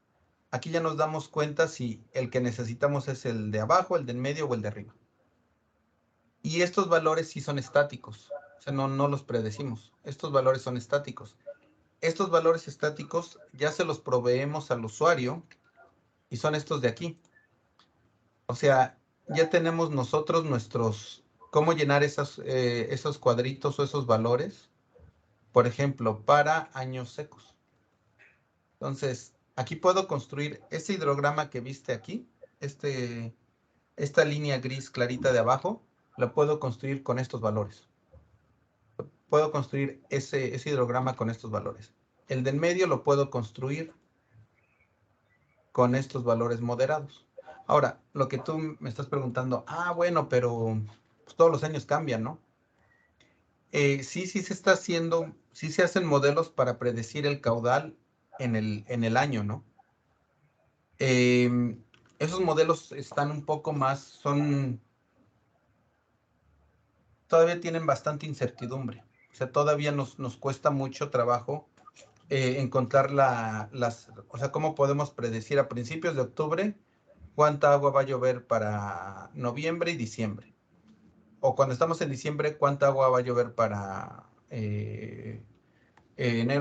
aquí ya nos damos cuenta si el que necesitamos es el de abajo, el del medio o el de arriba. Y estos valores sí son estáticos, o sea, no los predecimos. Estos valores son estáticos. Estos valores estáticos ya se los proveemos al usuario y son estos de aquí. O sea, ya tenemos nosotros cómo llenar esos cuadritos o esos valores, por ejemplo, para años secos. Entonces, aquí puedo construir este hidrograma que viste aquí, esta línea gris clarita de abajo, la puedo construir con estos valores. Puedo construir ese hidrograma con estos valores. El del medio lo puedo construir con estos valores moderados. Ahora, lo que tú me estás preguntando, bueno, pero pues, todos los años cambian, ¿no? Sí se está haciendo, sí se hacen modelos para predecir el caudal en el año, ¿no? Esos modelos están un poco más, todavía tienen bastante incertidumbre. O sea, todavía nos cuesta mucho trabajo encontrar o sea, cómo podemos predecir a principios de octubre cuánta agua va a llover para noviembre y diciembre. O cuando estamos en diciembre, cuánta agua va a llover para enero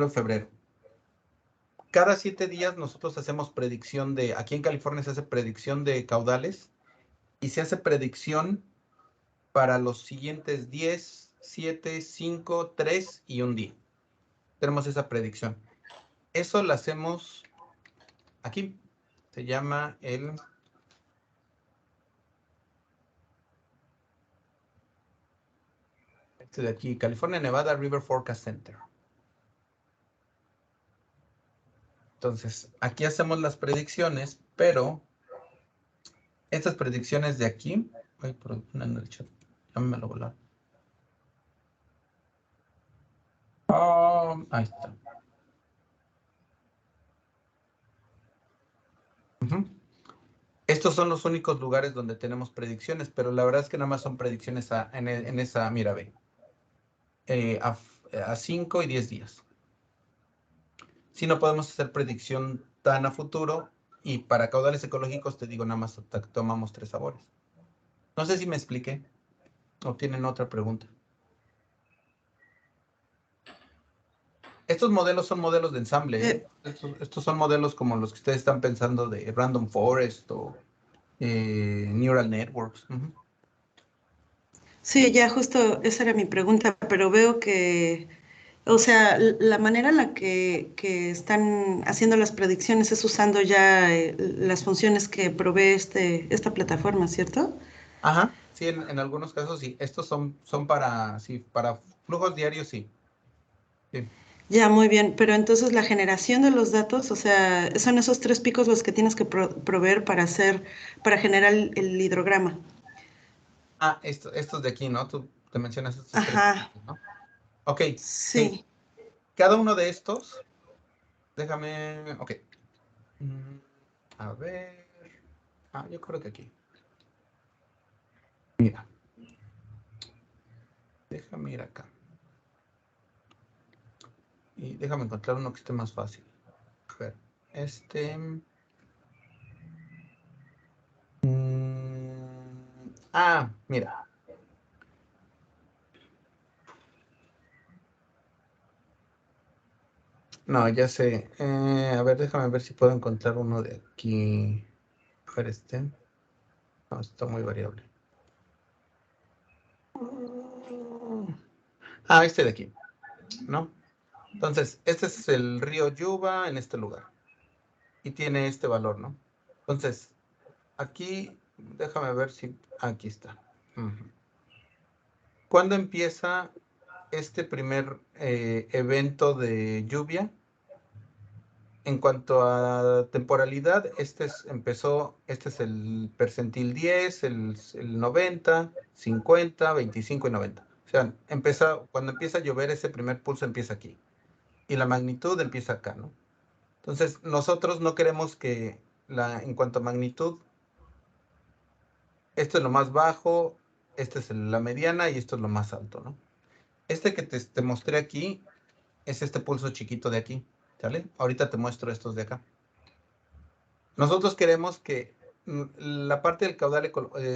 y febrero. Cada 7 días nosotros hacemos predicción aquí en California se hace predicción de caudales y se hace predicción para los siguientes 10, 7, 5, 3 y un día. Tenemos esa predicción. Eso lo hacemos aquí. Se llama este de aquí, California Nevada River Forecast Center. Entonces, aquí hacemos las predicciones, pero estas predicciones de aquí, en el chat, ya me lo volaron. Ahí está. Estos son los únicos lugares donde tenemos predicciones, pero la verdad es que nada más son predicciones en esa, mira, ve, a 5 y 10 días. Si no podemos hacer predicción tan a futuro, y para caudales ecológicos, te digo, nada más tomamos 3 sabores. No sé si me expliqué, o tienen otra pregunta. Estos modelos son modelos de ensamble, ¿eh? Estos son modelos como los que ustedes están pensando de Random Forest o Neural Networks. Sí, ya justo esa era mi pregunta, pero veo que, o sea, la manera en la que están haciendo las predicciones es usando ya las funciones que provee esta plataforma, ¿cierto? Ajá, sí, en algunos casos sí. Estos son para, sí, para flujos diarios, sí. Sí. Ya, muy bien, pero entonces la generación de los datos, o sea, son esos 3 picos los que tienes que proveer para generar el hidrograma. Ah, estos de aquí, ¿no? Tú te mencionas estos tres, Ajá, ¿no? Ok, sí. sí. Cada uno de estos, déjame, ok. Mm, A ver. Yo creo que aquí. Mira, déjame ir acá. Y déjame encontrar uno que esté más fácil. A ver, este. Mira. No, ya sé. A ver, déjame ver si puedo encontrar uno de aquí. A ver, este. No, está muy variable. Este de aquí, ¿no? Entonces, este es el río Yuba en este lugar. Y tiene este valor, ¿no? Entonces, aquí, déjame ver si... Aquí está. ¿Cuándo empieza este primer evento de lluvia? En cuanto a temporalidad, este es el percentil 10, el 90, 50, 25 y 90. O sea, cuando empieza a llover, ese primer pulso empieza aquí. Y la magnitud empieza acá, ¿no? Entonces, nosotros no queremos que en cuanto a magnitud, esto es lo más bajo, esta es la mediana y esto es lo más alto, ¿no? Este que te mostré aquí es este pulso chiquito de aquí, ¿sale? Ahorita te muestro estos de acá. Nosotros queremos que la parte del caudal,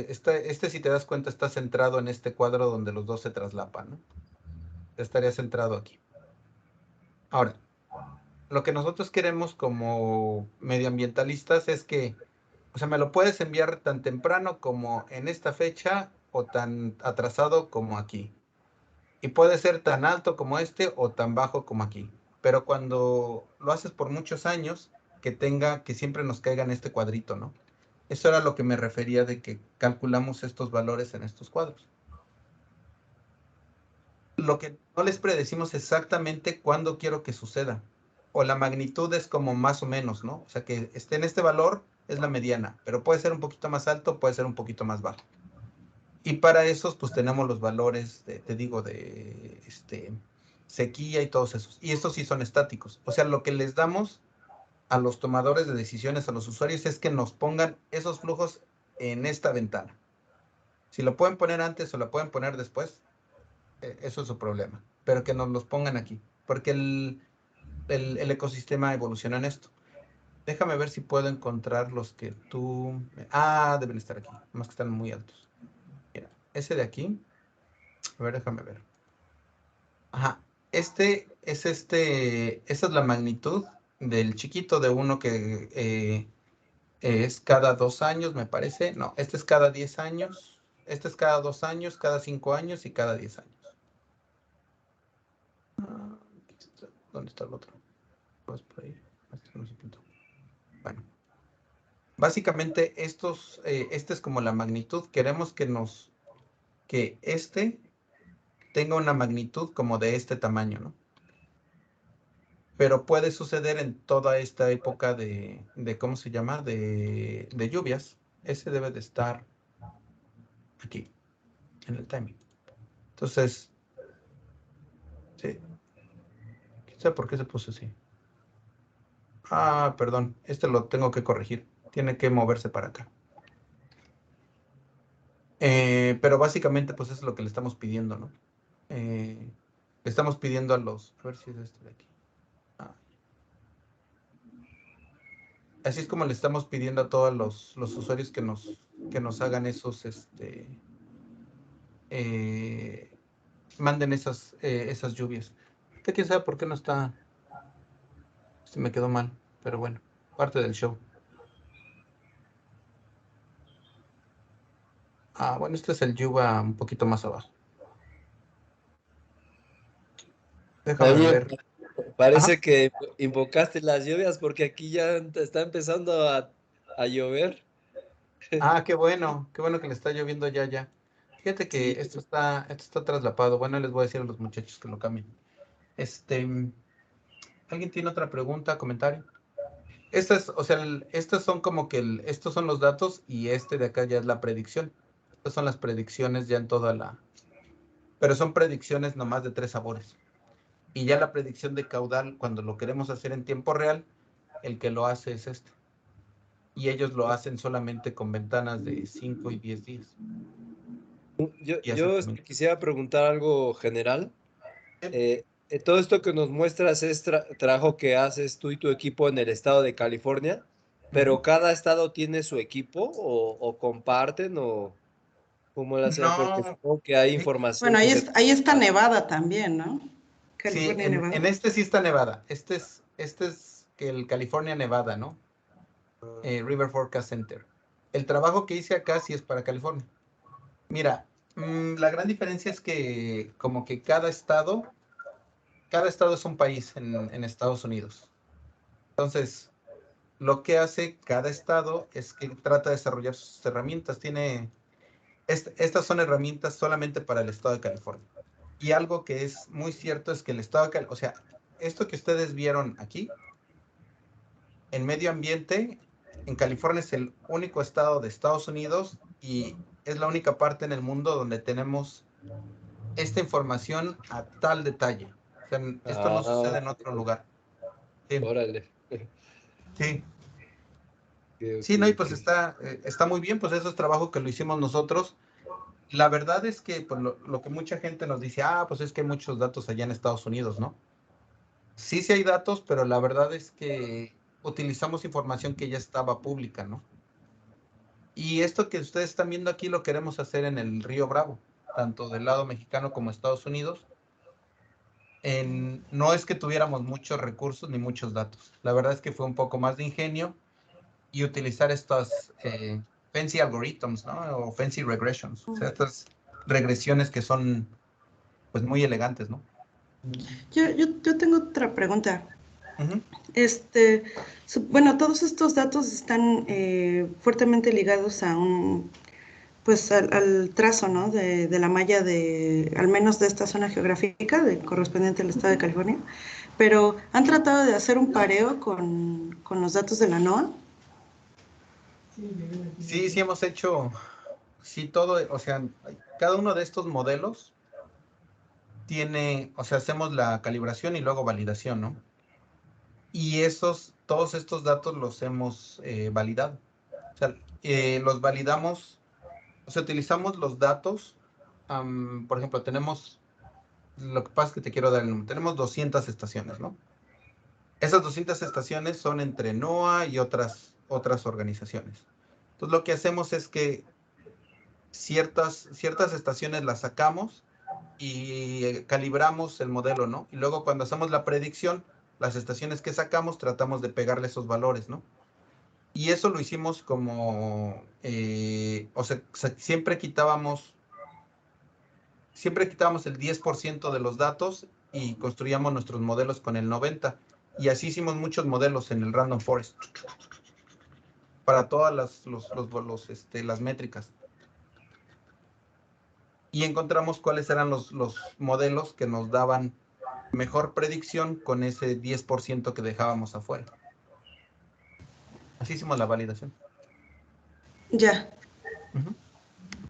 si te das cuenta, está centrado en este cuadro donde los dos se traslapan, ¿no? Estaría centrado aquí. Ahora, lo que nosotros queremos como medioambientalistas es que, o sea, me lo puedes enviar tan temprano como en esta fecha o tan atrasado como aquí. Y puede ser tan alto como este o tan bajo como aquí. Pero cuando lo haces por muchos años, que siempre nos caiga en este cuadrito, ¿no? Eso era lo que me refería de que calculamos estos valores en estos cuadros. Lo que no les predecimos exactamente cuándo quiero que suceda. O la magnitud es como más o menos, ¿no? O sea, que esté en este valor es la mediana, pero puede ser un poquito más alto, puede ser un poquito más bajo. Y para esos, pues tenemos los valores, te digo, de sequía y todos esos. Y estos sí son estáticos. O sea, lo que les damos a los tomadores de decisiones, a los usuarios, es que nos pongan esos flujos en esta ventana. Si lo pueden poner antes o lo pueden poner después, eso es su problema. Pero que nos los pongan aquí, porque el ecosistema evoluciona en esto. Déjame ver si puedo encontrar los que tú... deben estar aquí, más que están muy altos. Mira, ese de aquí, a ver, déjame ver. Ajá, esa es la magnitud del chiquito de uno que es cada 2 años, me parece. No, este es cada 10 años. Este es cada 2 años, cada 5 años y cada 10 años. ¿Dónde está el otro? Pues por ahí. Bueno, básicamente esta es como la magnitud. Queremos que este tenga una magnitud como de este tamaño, ¿no? Pero puede suceder en toda esta época ¿cómo se llama? De lluvias. Ese debe de estar aquí, en el timing. Entonces, sí. ¿Quién sabe por qué se puso así? Perdón, lo tengo que corregir. Tiene que moverse para acá. Pero básicamente, pues eso es lo que le estamos pidiendo, ¿no? Le estamos pidiendo a ver si es este de aquí. Así es como le estamos pidiendo a todos los usuarios que nos hagan esos, manden esas lluvias. ¿Quién sabe por qué no está? Se me quedó mal, pero bueno, parte del show. Bueno, este es el Yuba un poquito más abajo. Déjame Daniel, ver. parece Ajá. que invocaste las lluvias porque aquí ya está empezando a llover. Qué bueno que le está lloviendo ya. Fíjate que Sí, esto está traslapado. Bueno, les voy a decir a los muchachos que lo cambien. ¿Alguien tiene otra pregunta, comentario? Estas son como que estos son los datos y de acá ya es la predicción. Estas son las predicciones ya en pero son predicciones nomás de 3 sabores. Y ya la predicción de caudal, cuando lo queremos hacer en tiempo real, el que lo hace es este. Y ellos lo hacen solamente con ventanas de 5 y 10 días. Y así yo también. quisiera preguntar algo general. Todo esto que nos muestras es trabajo que haces tú y tu equipo en el estado de California, pero ¿cada estado tiene su equipo o comparten o cómo lo hacen? Porque No, supongo que hay sí, información Bueno, que ahí está Nevada también, ¿no? sí, California, en Nevada. este sí está Nevada. Este es el California Nevada, ¿no? River Forecast Center. El trabajo que hice acá sí es para California. Mira, la gran diferencia es que como que cada estado es un país en Estados Unidos. Entonces, lo que hace cada estado es que trata de desarrollar sus herramientas. Estas son herramientas solamente para el estado de California. Y algo que es muy cierto es que el estado de California, o sea, esto que ustedes vieron aquí, en medio ambiente, en California es el único estado de Estados Unidos y es la única parte en el mundo donde tenemos esta información a tal detalle. O sea, esto no Ah, sucede en otro lugar. Sí, órale. sí. Ok, ok, Sí, no, y pues ok. está muy bien, pues eso es trabajo que lo hicimos nosotros. La verdad es que pues, lo que mucha gente nos dice, pues es que hay muchos datos allá en Estados Unidos, ¿no? Sí hay datos, pero la verdad es que utilizamos información que ya estaba pública, ¿no? Y esto que ustedes están viendo aquí lo queremos hacer en el Río Bravo, tanto del lado mexicano como Estados Unidos. No es que tuviéramos muchos recursos ni muchos datos. La verdad es que fue un poco más de ingenio y utilizar estas fancy algorithms, ¿no? O fancy regressions. O sea, estas regresiones que son pues muy elegantes, ¿no? Yo tengo otra pregunta. Ujú. Bueno, todos estos datos están fuertemente ligados a pues al trazo, ¿no? De la malla al menos de esta zona geográfica, correspondiente al estado de California. Pero, ¿han tratado de hacer un pareo con los datos de la NOAA? Sí hemos hecho, sí todo, o sea, cada uno de estos modelos tiene, o sea, hacemos la calibración y luego validación, ¿no? Y todos estos datos los hemos validado. O sea, los validamos, o sea, utilizamos los datos, por ejemplo, lo que pasa es que te quiero dar el número, tenemos 200 estaciones, ¿no? Esas 200 estaciones son entre NOAA y otras organizaciones. Entonces, lo que hacemos es que ciertas estaciones las sacamos y calibramos el modelo, ¿no? Y luego cuando hacemos la predicción, las estaciones que sacamos tratamos de pegarle esos valores, ¿no? Y eso lo hicimos como, o sea, siempre quitábamos el 10% de los datos y construíamos nuestros modelos con el 90%. Y así hicimos muchos modelos en el Random Forest para todas las métricas. Y encontramos cuáles eran los modelos que nos daban mejor predicción con ese 10% que dejábamos afuera. Así hicimos la validación. Ya. Uh-huh.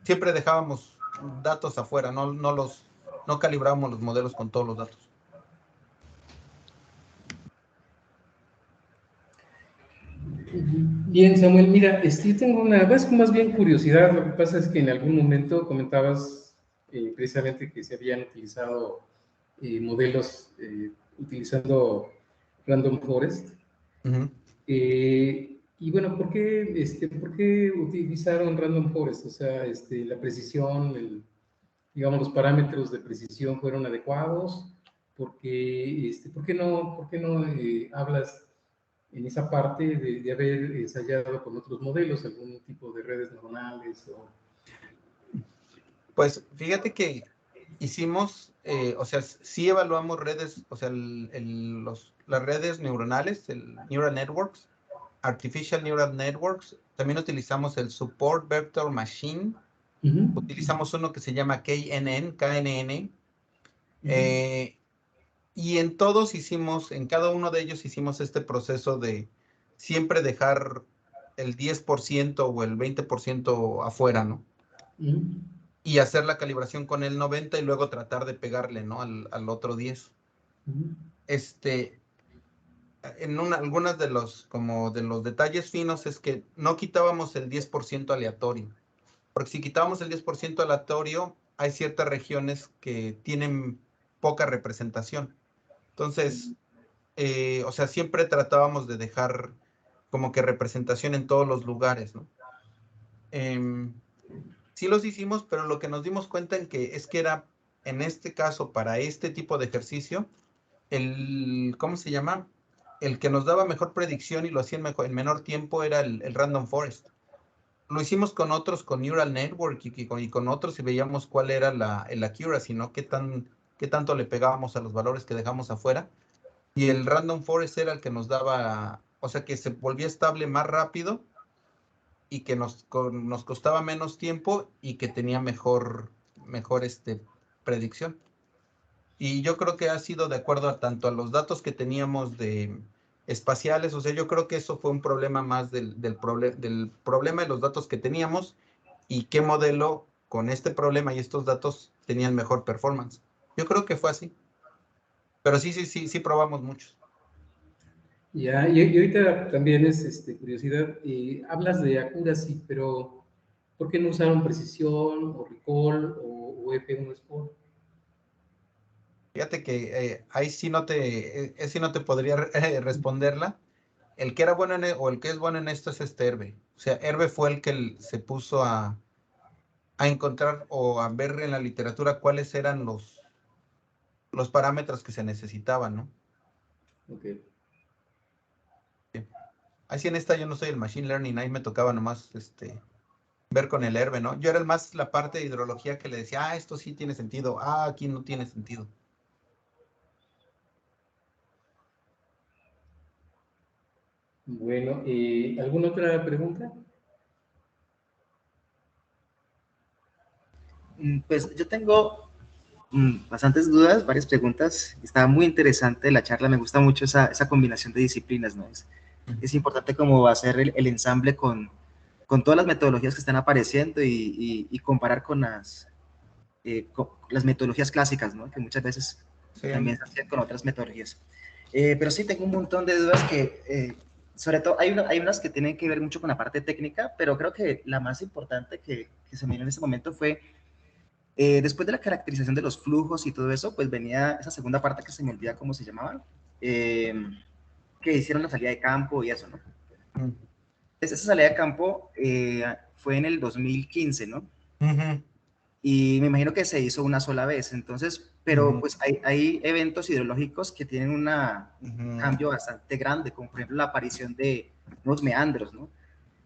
Siempre dejábamos datos afuera, no calibrábamos los modelos con todos los datos. Bien, Samuel, mira, yo tengo más bien curiosidad. Lo que pasa es que en algún momento comentabas precisamente que se habían utilizado modelos utilizando Random Forest. Uh-huh. Y bueno, ¿por qué utilizaron Random Forest? O sea, la precisión, digamos, los parámetros de precisión fueron adecuados. ¿Por qué no hablas en esa parte de haber ensayado con otros modelos, algún tipo de redes neuronales o... Pues fíjate que hicimos, o sea, sí evaluamos redes, o sea, las redes neuronales, el Neural Networks, Artificial Neural Networks. También utilizamos el Support Vector Machine. Utilizamos uno que se llama KNN. Y en todos hicimos, en cada uno de ellos hicimos este proceso de siempre dejar el 10% o el 20% afuera, ¿no? Y hacer la calibración con el 90 y luego tratar de pegarle, ¿no? Al otro 10. Algunas de los detalles finos es que no quitábamos el 10% aleatorio. Porque si quitábamos el 10% aleatorio, hay ciertas regiones que tienen poca representación. Entonces, o sea, siempre tratábamos de dejar como que representación en todos los lugares, ¿no? Sí los hicimos, pero lo que nos dimos cuenta es que era, en este caso, para este tipo de ejercicio, ¿cómo se llama? El que nos daba mejor predicción y lo hacía en menor tiempo era el Random Forest. Lo hicimos con otros, con Neural Network y con otros y veíamos cuál era el accuracy, ¿no? Qué tanto le pegábamos a los valores que dejamos afuera. Y el Random Forest era el que nos daba, o sea, que se volvía estable más rápido y que nos costaba menos tiempo y que tenía mejor predicción. Y yo creo que ha sido de acuerdo tanto a los datos que teníamos de espaciales, o sea, yo creo que eso fue un problema más del problema de los datos que teníamos y qué modelo con este problema y estos datos tenían mejor performance. Yo creo que fue así. Pero sí probamos muchos. Ya, y ahorita también es curiosidad, hablas de accuracy, pero ¿por qué no usaron precisión o recall o EP1 score? Fíjate que ahí sí sí no te podría responderla. El que era bueno o el que es bueno en esto es Hervé. O sea, Hervé fue el que se puso a encontrar o a ver en la literatura cuáles eran los parámetros que se necesitaban, ¿no? Ok. Sí. Así en esta yo no soy el Machine Learning, ahí me tocaba nomás ver con el Hervé, ¿no? Yo era más la parte de hidrología que le decía, esto sí tiene sentido, aquí no tiene sentido. Bueno, ¿alguna otra pregunta? Pues yo tengo bastantes dudas, varias preguntas. Estaba muy interesante la charla, me gusta mucho esa combinación de disciplinas, ¿no? Es importante como hacer el ensamble con todas las metodologías que están apareciendo y comparar con las metodologías clásicas, ¿no? Que muchas veces Sí. también se hacían con otras metodologías. Pero sí tengo un montón de dudas que, sobre todo, hay unas que tienen que ver mucho con la parte técnica, pero creo que la más importante que se me dio en este momento fue, después de la caracterización de los flujos y todo eso, pues venía esa segunda parte que se me olvida cómo se llamaba, que hicieron la salida de campo y eso, ¿no? Esa salida de campo fue en el 2015, ¿no? Y me imagino que se hizo una sola vez, entonces, pero pues hay eventos hidrológicos que tienen un cambio bastante grande, como por ejemplo la aparición de nuevos meandros, ¿no?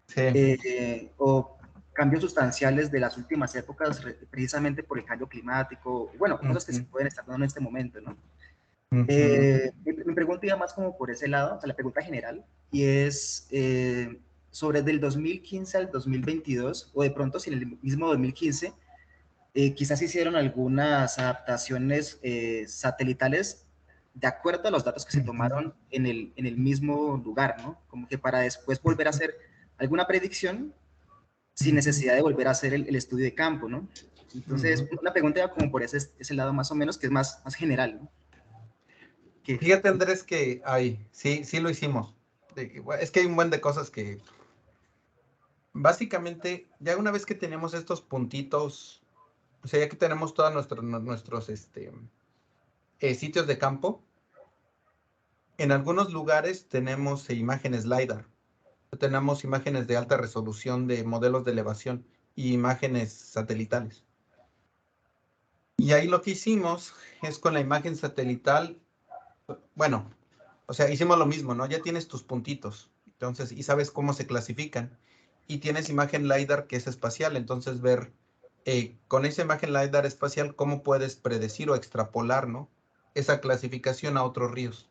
Sí. O cambios sustanciales de las últimas épocas, precisamente por el cambio climático, bueno, cosas que se pueden estar dando en este momento, ¿no? Mi pregunta iba más como por ese lado, o sea, la pregunta general, y es sobre del 2015 al 2022, o de pronto si en el mismo 2015, quizás hicieron algunas adaptaciones satelitales de acuerdo a los datos que se tomaron en el mismo lugar, ¿no? Como que para después volver a hacer alguna predicción sin necesidad de volver a hacer el estudio de campo, ¿no? Entonces, una pregunta iba como por ese lado más o menos, que es más general, ¿no? Fíjate, Andrés, que sí lo hicimos. Es que hay un buen de cosas que básicamente, ya una vez que tenemos estos puntitos, o sea, ya que tenemos todos nuestros sitios de campo, en algunos lugares tenemos imágenes LiDAR, tenemos imágenes de alta resolución de modelos de elevación y imágenes satelitales. Y ahí lo que hicimos es con la imagen satelital, bueno, O sea, hicimos lo mismo, ¿no? Ya tienes tus puntitos, entonces, y sabes cómo se clasifican. Y tienes imagen LiDAR que es espacial, entonces ver con esa imagen LiDAR espacial cómo puedes predecir o extrapolar, ¿no? Esa clasificación a otros ríos.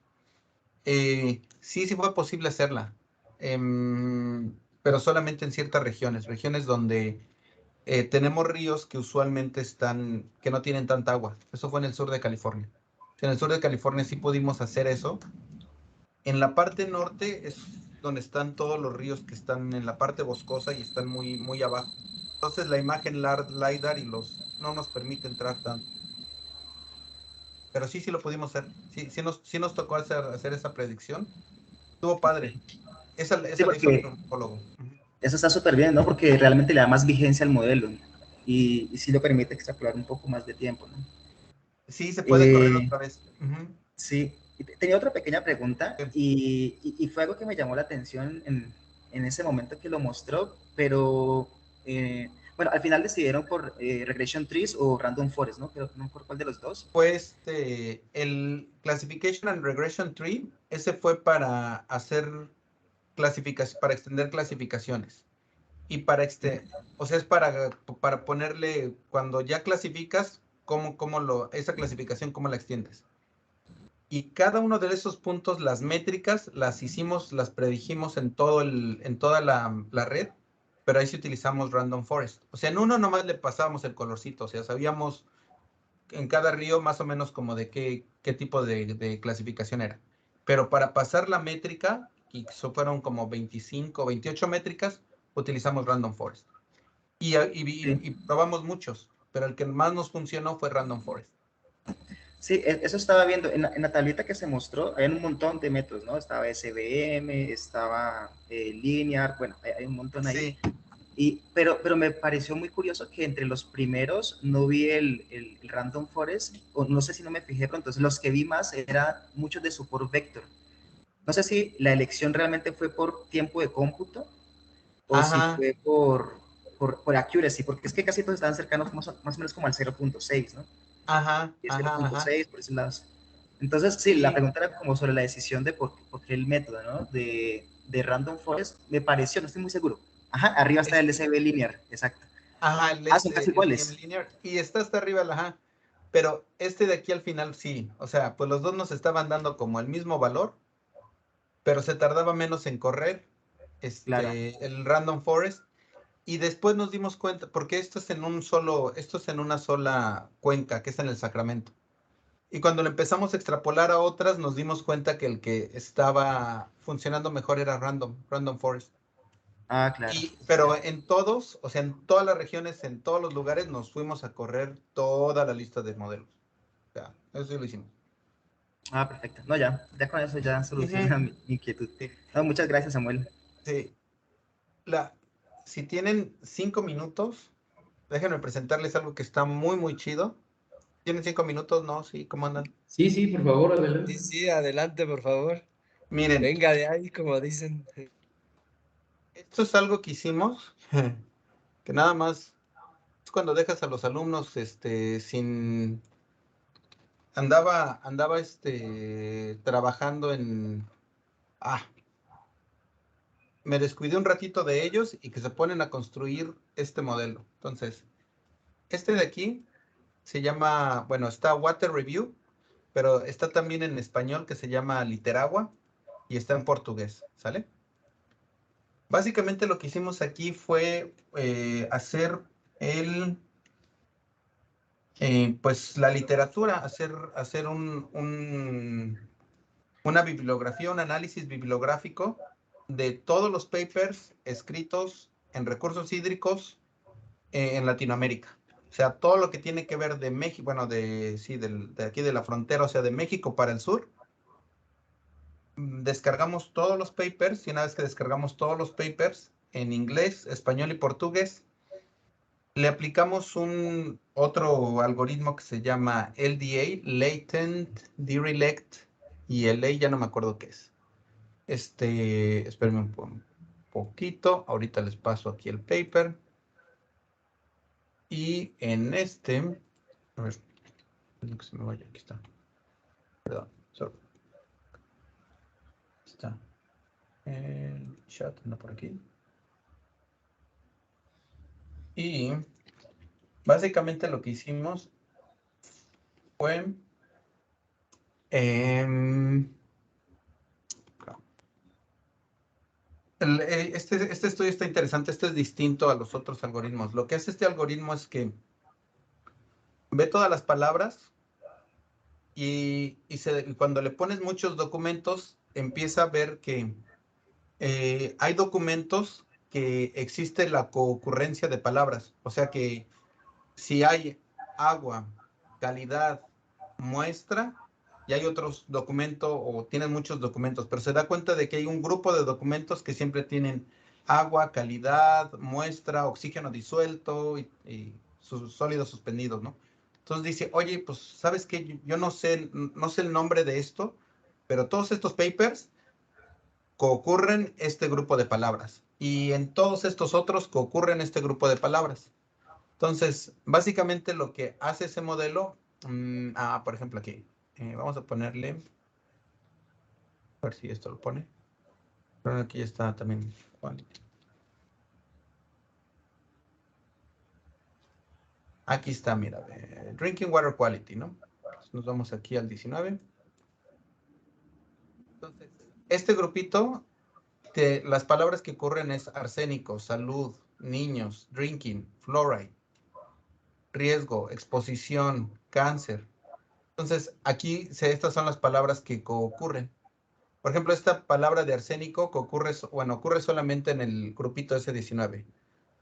Sí, sí fue posible hacerla, pero solamente en ciertas regiones donde tenemos ríos que usualmente que no tienen tanta agua. Eso fue en el sur de California. En el sur de California sí pudimos hacer eso. En la parte norte es donde están todos los ríos que están en la parte boscosa y están muy, muy abajo. Entonces la imagen LiDAR no nos permite entrar tanto. Pero sí, sí lo pudimos hacer. Sí, sí nos tocó hacer esa predicción. Estuvo padre. Sí, Esa la hizo porque otro ufólogo. eso está súper bien, ¿no? Porque realmente le da más vigencia al modelo y sí lo permite extrapolar un poco más de tiempo, ¿no? Sí, se puede correr Eh, otra vez. sí, y tenía otra pequeña pregunta Sí. y fue algo que me llamó la atención en ese momento que lo mostró, pero bueno, al final decidieron por Regression Trees o Random Forest, ¿no? Pero no por cuál de los dos. Pues el Classification and Regression Tree, ese fue para hacer clasificación, para extender clasificaciones. Y o sea, es para ponerle, cuando ya clasificas, esa clasificación, cómo la extiendes. Y cada uno de esos puntos, las métricas, las predijimos en toda la red, pero ahí sí utilizamos Random Forest. O sea, en uno nomás le pasábamos el colorcito, o sea, sabíamos en cada río más o menos como de qué tipo de clasificación era. Pero para pasar la métrica, y eso fueron como 25, 28 métricas, utilizamos Random Forest. Sí. Y probamos muchos, pero el que más nos funcionó fue Random Forest. Sí, eso estaba viendo. En la tablita que se mostró, hay un montón de métodos, ¿no? Estaba SVM, estaba Linear, bueno, hay un montón ahí. Sí. Pero me pareció muy curioso que entre los primeros no vi el Random Forest, o no sé si no me fijé, pero entonces los que vi más eran muchos de support vector. No sé si la elección realmente fue por tiempo de cómputo o si Ajá, fue por accuracy, porque es que casi todos estaban cercanos más o menos como al 0.6, ¿no? ajá, Y ajá, ajá. 0.6 por ese lado. Entonces, sí, la Sí, pregunta era como sobre la decisión de por qué el método, ¿no? De Random Forest, me pareció, no estoy muy seguro. Ajá, arriba está el este, SB linear, exacto. ajá, Ah, son casi SVM iguales. Linear. Y está hasta arriba, ajá. Pero este de aquí al final sí. O sea, pues los dos nos estaban dando como el mismo valor, pero se tardaba menos en correr Claro. el Random Forest. Y después nos dimos cuenta, porque esto es en una sola cuenca, que es en el Sacramento. Y cuando lo empezamos a extrapolar a otras, nos dimos cuenta que el que estaba funcionando mejor era Random Forest. Ah, claro. Pero en todos, o sea, en todas las regiones, en todos los lugares, nos fuimos a correr toda la lista de modelos. O sea, eso sí lo hicimos. Ah, perfecto. No, ya con eso ya Ujú. soluciona mi inquietud. Sí, No, muchas gracias, Samuel. sí. La, si tienen 5 minutos, déjenme presentarles algo que está muy, muy chido. ¿Tienen 5 minutos? No, sí, ¿cómo andan? Sí, sí, por favor, Sí, adelante. sí, adelante, por favor. Miren, Venga de ahí, como dicen. esto es algo que hicimos, que nada más es cuando dejas a los alumnos, andaba, trabajando ah, me descuidé un ratito de ellos y que se ponen a construir este modelo. Entonces, este de aquí se llama, bueno, está Water Review, pero está también en español que se llama Literagua y está en portugués, ¿sale? Básicamente lo que hicimos aquí fue hacer el, pues la literatura, hacer una bibliografía, un análisis bibliográfico de todos los papers escritos en recursos hídricos en Latinoamérica. O sea, todo lo que tiene que ver de México, bueno, sí, de aquí de la frontera, o sea, de México para el sur. Descargamos todos los papers y una vez que descargamos todos los papers en inglés, español y portugués, le aplicamos un otro algoritmo que se llama LDA, Latent Direct, y el LA ya no me acuerdo qué es. Espérenme un poquito, ahorita les paso aquí el paper. Y en a ver, que se me vaya, aquí está. Perdón, sorry. está. El chat anda por aquí. Y básicamente lo que hicimos fue... este estudio está interesante, este es distinto a los otros algoritmos. Lo que hace este algoritmo es que ve todas las palabras y cuando le pones muchos documentos, empieza a ver que hay documentos que existe la concurrencia de palabras. O sea que si hay agua, calidad, muestra, y hay otros documentos o tienen muchos documentos, pero se da cuenta de que hay un grupo de documentos que siempre tienen agua, calidad, muestra, oxígeno disuelto y sus sólidos suspendidos, ¿no? Entonces dice, oye, pues, ¿sabes qué? Yo no sé el nombre de esto, pero todos estos papers concurren este grupo de palabras. Y en todos estos otros concurren este grupo de palabras. Entonces, básicamente lo que hace ese modelo, por ejemplo aquí, vamos a ponerle, a ver si esto lo pone. Pero aquí ya está también. Aquí está, mira, Drinking Water Quality, ¿no? Entonces nos vamos aquí al 19. Entonces, este grupito, las palabras que ocurren es arsénico, salud, niños, drinking, fluoride, riesgo, exposición, cáncer. Entonces, aquí estas son las palabras que ocurren. Por ejemplo, esta palabra de arsénico que ocurre solamente en el grupito S19.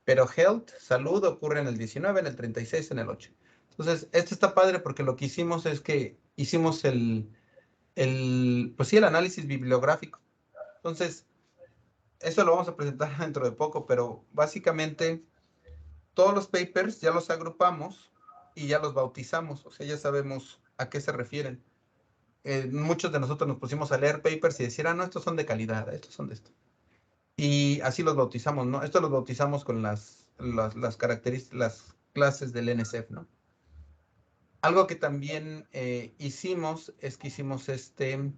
Pero health, salud, ocurre en el 19, en el 36, en el 8. Entonces, esto está padre porque lo que hicimos es que hicimos pues sí, el análisis bibliográfico. Entonces, eso lo vamos a presentar dentro de poco, pero básicamente todos los papers ya los agrupamos y ya los bautizamos. O sea, ya sabemos a qué se refieren. Muchos de nosotros nos pusimos a leer papers y decir, no, estos son de calidad, estos son de esto. Y así los bautizamos, ¿no? Esto los bautizamos con las características, las clases del NSF, ¿no? Algo que también hicimos es que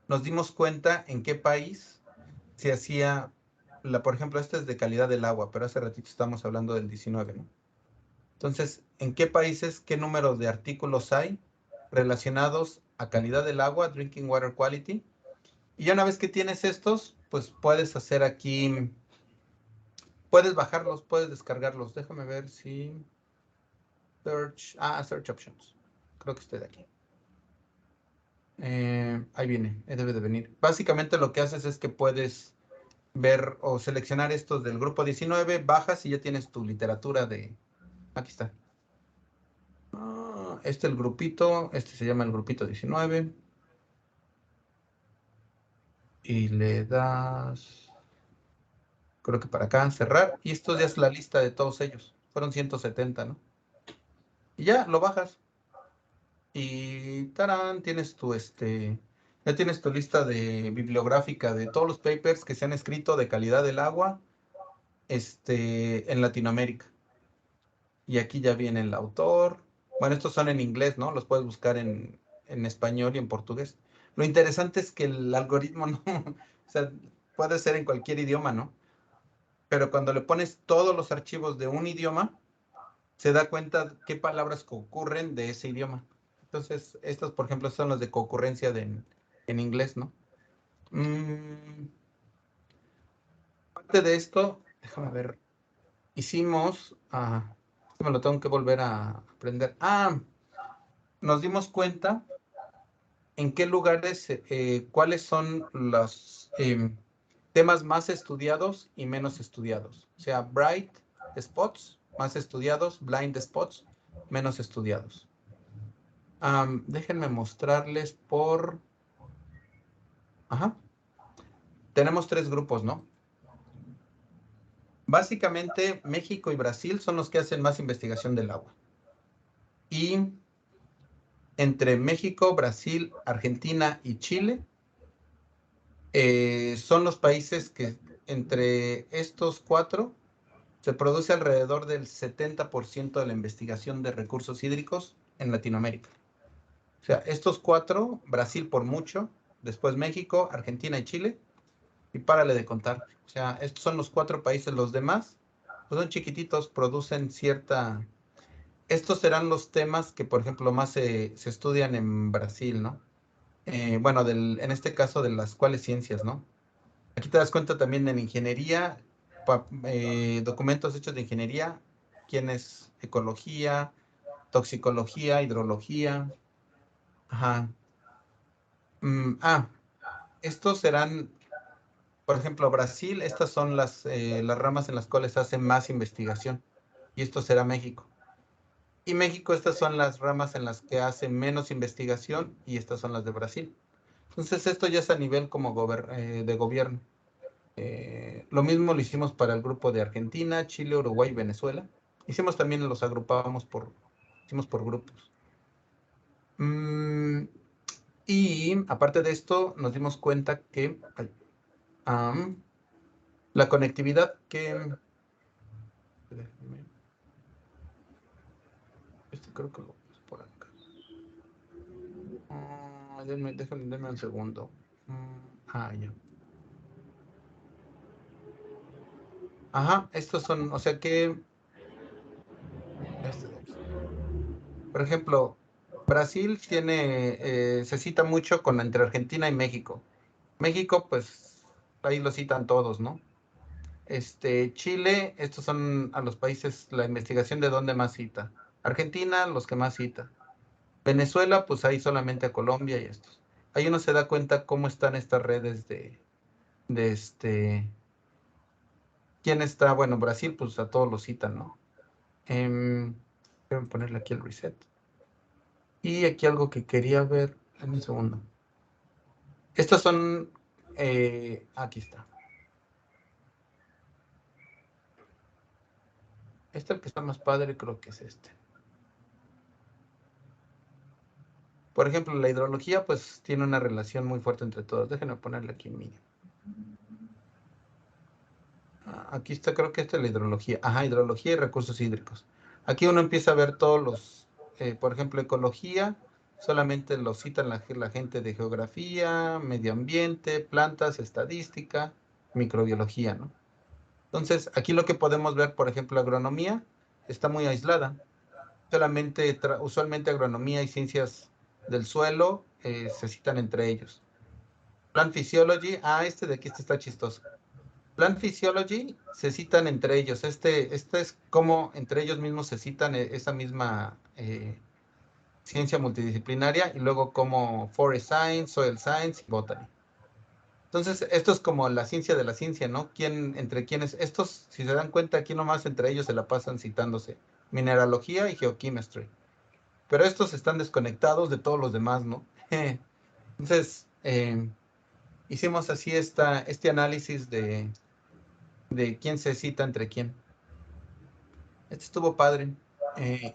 nos dimos cuenta en qué país se hacía, por ejemplo, este es de calidad del agua, pero hace ratito estamos hablando del 19, ¿no? Entonces, ¿en qué países, qué número de artículos hay relacionados a calidad del agua, Drinking Water Quality? Y ya una vez que tienes estos, pues puedes hacer aquí, puedes bajarlos, puedes descargarlos. Déjame ver si... Search Options. Creo que estoy de aquí. Ahí viene, debe de venir. Básicamente lo que haces es que puedes ver o seleccionar estos del grupo 19, bajas y ya tienes tu literatura de... Aquí está. El grupito, este se llama el grupito 19. Y le das... Creo que para acá, cerrar. Y esto ya es la lista de todos ellos. Fueron 170, ¿no? Y ya lo bajas. Y tarán, tienes ya tienes tu lista bibliográfica de todos los papers que se han escrito de calidad del agua en Latinoamérica. Y aquí ya viene el autor. Bueno, estos son en inglés, ¿no? Los puedes buscar en español y en portugués. Lo interesante es que el algoritmo no, o sea, puede ser en cualquier idioma, ¿no? Pero cuando le pones todos los archivos de un idioma, se da cuenta qué palabras concurren de ese idioma. Entonces, estos, por ejemplo, son los de concurrencia en inglés, ¿no? Parte de esto, déjame ver, hicimos, me lo tengo que volver a aprender. Nos dimos cuenta en qué lugares, cuáles son los temas más estudiados y menos estudiados. O sea, bright spots, más estudiados, blind spots, menos estudiados. Déjenme mostrarles por... Tenemos 3 grupos, ¿no? Básicamente, México y Brasil son los que hacen más investigación del agua. Y entre México, Brasil, Argentina y Chile, son los países que entre estos 4 se produce alrededor del 70% de la investigación de recursos hídricos en Latinoamérica. O sea, estos 4, Brasil por mucho, después México, Argentina y Chile, y párale de contar. O sea, estos son los 4 países, los demás, pues son chiquititos, producen cierta... Estos serán los temas que, por ejemplo, más se estudian en Brasil, ¿no? Bueno, en este caso de las cuales ciencias, ¿no? Aquí te das cuenta también en ingeniería, documentos hechos de ingeniería, quién es ecología, toxicología, hidrología. Ajá. Estos serán, por ejemplo, Brasil, estas son las ramas en las cuales hace más investigación. Y esto será México. Y México, estas son las ramas en las que hace menos investigación y estas son las de Brasil. Entonces, esto ya es a nivel como de gobierno. Lo mismo lo hicimos para el grupo de Argentina, Chile, Uruguay y Venezuela. Hicimos también, los agrupábamos hicimos por grupos. Y aparte de esto, nos dimos cuenta que la conectividad creo que lo puse por acá. Denme un segundo. Ya. Ajá, estos son, o sea que, por ejemplo, Brasil se cita mucho entre Argentina y México. México, pues, ahí lo citan todos, ¿no? Chile, estos son a los países, la investigación de dónde más cita. Argentina, los que más cita. Venezuela, pues ahí solamente a Colombia y estos. Ahí uno se da cuenta cómo están estas redes ¿quién está? Bueno, Brasil, pues a todos los citan, ¿no? Voy a ponerle aquí el reset. Y aquí algo que quería ver, en un segundo. Estos son, aquí está. El que está más padre creo que es este. Por ejemplo, la hidrología, pues tiene una relación muy fuerte entre todos. Déjenme ponerle aquí en mi. Aquí está, creo que esta es la hidrología. Ajá, hidrología y recursos hídricos. Aquí uno empieza a ver todos los, por ejemplo, ecología, solamente lo citan la gente de geografía, medio ambiente, plantas, estadística, microbiología, ¿no? Entonces, aquí lo que podemos ver, por ejemplo, agronomía, está muy aislada. Solamente, usualmente agronomía y ciencias del suelo se citan entre ellos. Plant Physiology, de aquí está chistoso. Plant Physiology se citan entre ellos. Este es como entre ellos mismos se citan esa misma ciencia multidisciplinaria y luego como Forest Science, Soil Science y Botany. Entonces, esto es como la ciencia de la ciencia, ¿no? Entre quienes, estos, si se dan cuenta, aquí nomás entre ellos se la pasan citándose. Mineralogía y Geochemistry. Pero estos están desconectados de todos los demás, ¿no? Entonces, hicimos así este análisis de quién se cita entre quién. Este estuvo padre.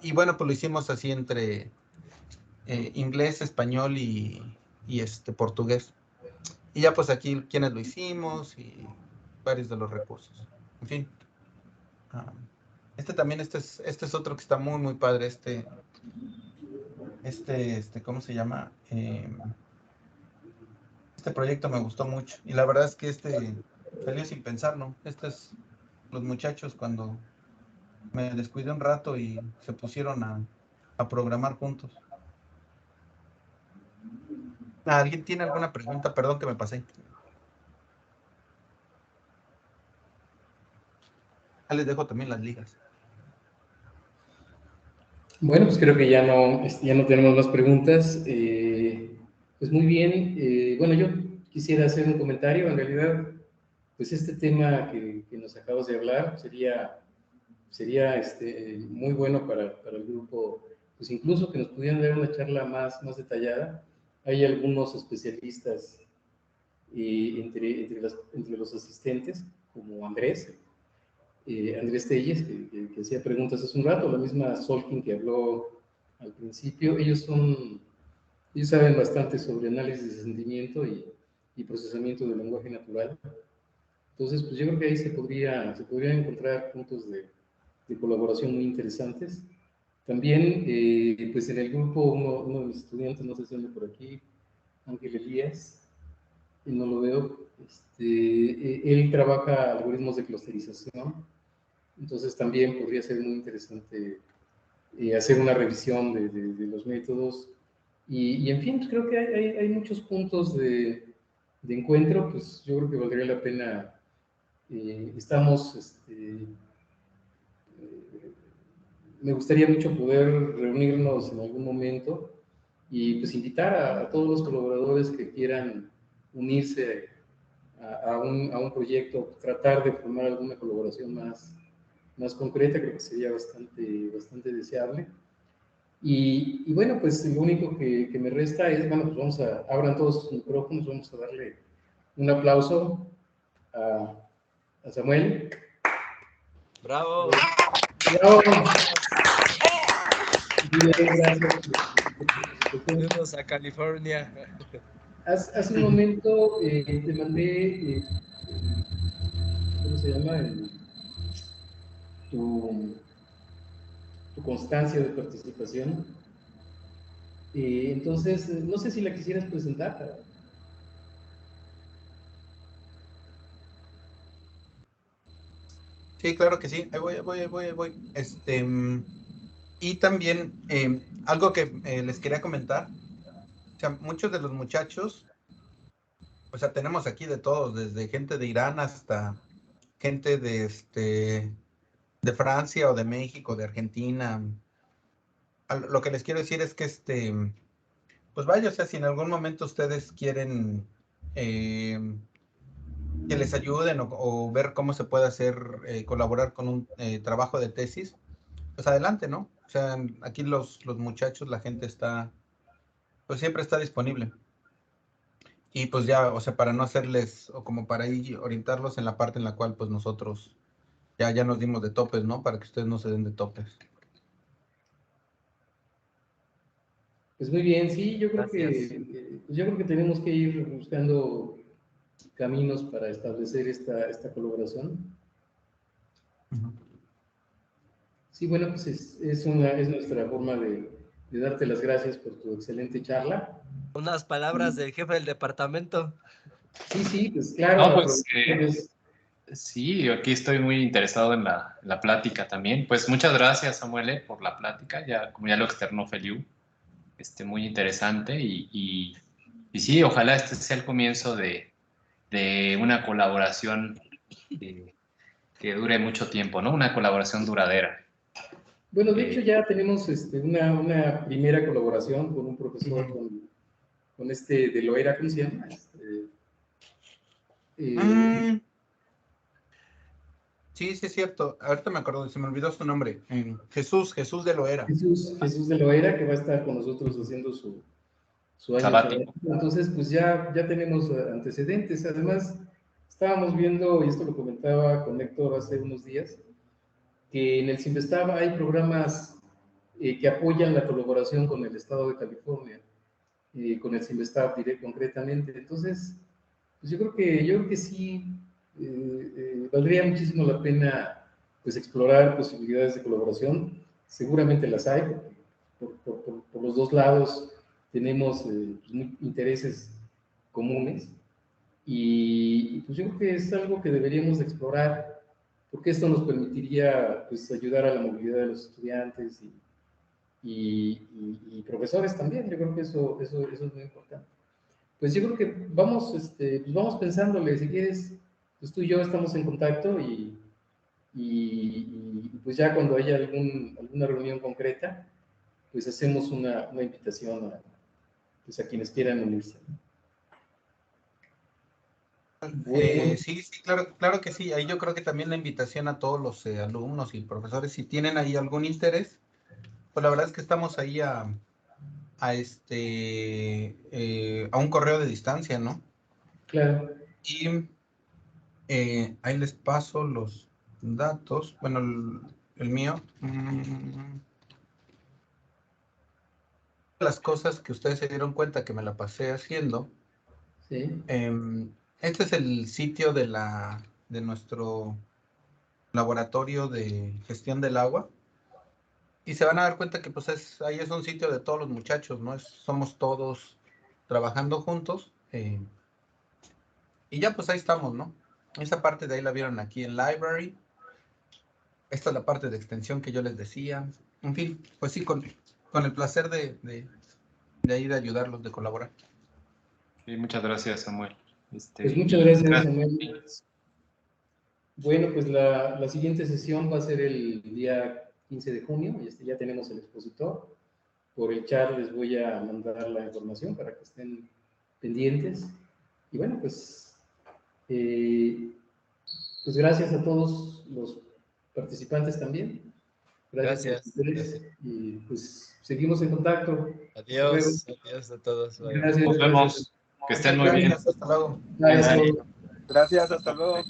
Y bueno, pues lo hicimos así entre inglés, español y portugués. Y ya pues aquí quienes lo hicimos y varios de los recursos. En fin. Este es otro que está muy, muy padre. ¿Cómo se llama? Este proyecto me gustó mucho. Y la verdad es que salió sin pensar, ¿no? Los muchachos cuando me descuidé un rato y se pusieron a programar juntos. ¿Alguien tiene alguna pregunta? Perdón que me pasé. Les dejo también las ligas. Bueno, pues creo que ya no tenemos más preguntas. Pues muy bien. Bueno, yo quisiera hacer un comentario. En realidad, pues este tema que nos acabas de hablar sería muy bueno para el grupo, pues incluso que nos pudieran dar una charla más detallada. Hay algunos especialistas entre los asistentes, como Andrés Telles, que hacía preguntas hace un rato, la misma Solkin que habló al principio. Ellos saben bastante sobre análisis de sentimiento y procesamiento del lenguaje natural. Entonces, pues yo creo que ahí se podrían encontrar puntos de colaboración muy interesantes. También, pues en el grupo, uno de mis estudiantes, no sé si anda por aquí, Ángel Elías, y no lo veo. Él trabaja algoritmos de clusterización, entonces también podría ser muy interesante hacer una revisión de los métodos. Y en fin, pues creo que hay muchos puntos de encuentro, pues yo creo que valdría la pena. Me gustaría mucho poder reunirnos en algún momento y pues invitar a todos los colaboradores que quieran unirse a un proyecto, tratar de formar alguna colaboración más concreta, creo que sería bastante deseable. Y bueno, pues lo único que me resta es, bueno, pues abran todos sus micrófonos, vamos a darle un aplauso a Samuel. ¡Bravo! ¡Bravo! Bien, gracias. Saludos a California. Hace un momento te mandé, ¿cómo se llama? Tu constancia de participación. Entonces, no sé si la quisieras presentar. Sí, claro que sí. Ahí voy. Y también algo que les quería comentar. O sea, muchos de los muchachos, o sea, tenemos aquí de todos, desde gente de Irán hasta gente de Francia o de México, de Argentina. Lo que les quiero decir es que pues vaya, o sea, si en algún momento ustedes quieren que les ayuden o ver cómo se puede hacer, colaborar con un trabajo de tesis, pues adelante, ¿no? O sea, aquí los muchachos, la gente pues siempre está disponible. Y pues ya, o sea, para no hacerles, o como para ahí orientarlos en la parte en la cual pues nosotros ya nos dimos de topes, ¿no? Para que ustedes no se den de topes. Pues muy bien, sí, Gracias. yo creo que tenemos que ir buscando caminos para establecer esta colaboración. Ujú. Sí, bueno, pues es nuestra forma de darte las gracias por tu excelente charla. Unas palabras del jefe del departamento. Sí, pues claro. No, pues sí, yo aquí estoy muy interesado en la plática también. Pues muchas gracias, Samuel, por la plática, como ya lo externó Feliu, muy interesante y sí, ojalá este sea el comienzo de una colaboración que dure mucho tiempo, ¿no? Una colaboración duradera. Bueno, de hecho ya tenemos una primera colaboración con un profesor, con de Loera, ¿cómo se llama? Sí, es cierto. Ahorita me acuerdo, se me olvidó su nombre. Jesús de Loera. Jesús de Loera, que va a estar con nosotros haciendo su año Sabático. Entonces, pues ya tenemos antecedentes. Además, estábamos viendo, y esto lo comentaba con Héctor hace unos días, que en el CIMBESTAB hay programas que apoyan la colaboración con el Estado de California, con el CIMBESTAB concretamente. Entonces, pues yo creo que sí valdría muchísimo la pena pues explorar posibilidades de colaboración. Seguramente las hay, por los dos lados tenemos intereses comunes y pues yo creo que es algo que deberíamos de explorar porque esto nos permitiría pues ayudar a la movilidad de los estudiantes y profesores también. Yo creo que eso es muy importante. Pues yo creo que vamos pensándole, si quieres, pues tú y yo estamos en contacto y pues ya cuando haya alguna reunión concreta, pues hacemos una invitación pues a quienes quieran unirse. Bueno, Sí, claro que sí. Ahí yo creo que también la invitación a todos los alumnos y profesores, si tienen ahí algún interés, pues la verdad es que estamos ahí a un correo de distancia, ¿no? claro. Y ahí les paso los datos. Bueno, el mío. Las cosas que ustedes se dieron cuenta que me la pasé haciendo. Sí. Este es el sitio de nuestro laboratorio de gestión del agua. Y se van a dar cuenta que pues ahí es un sitio de todos los muchachos, ¿no? Somos todos trabajando juntos. Y ya pues ahí estamos, ¿no? Esa parte de ahí la vieron aquí en Library. Esta es la parte de extensión que yo les decía. En fin, pues sí, con el placer de ahí de ayudarlos, de colaborar. Sí, muchas gracias, Samuel. Pues muchas gracias, Samuel. Bueno, pues la siguiente sesión va a ser el día 15 de junio, ya tenemos el expositor. Por el chat les voy a mandar la información para que estén pendientes. Y bueno, pues gracias a todos los participantes también. Gracias. Por su interés. Y pues seguimos en contacto. Adiós, adiós a todos. Gracias. Nos vemos. Que estén muy bien. Hasta luego. Gracias. Gracias, hasta luego.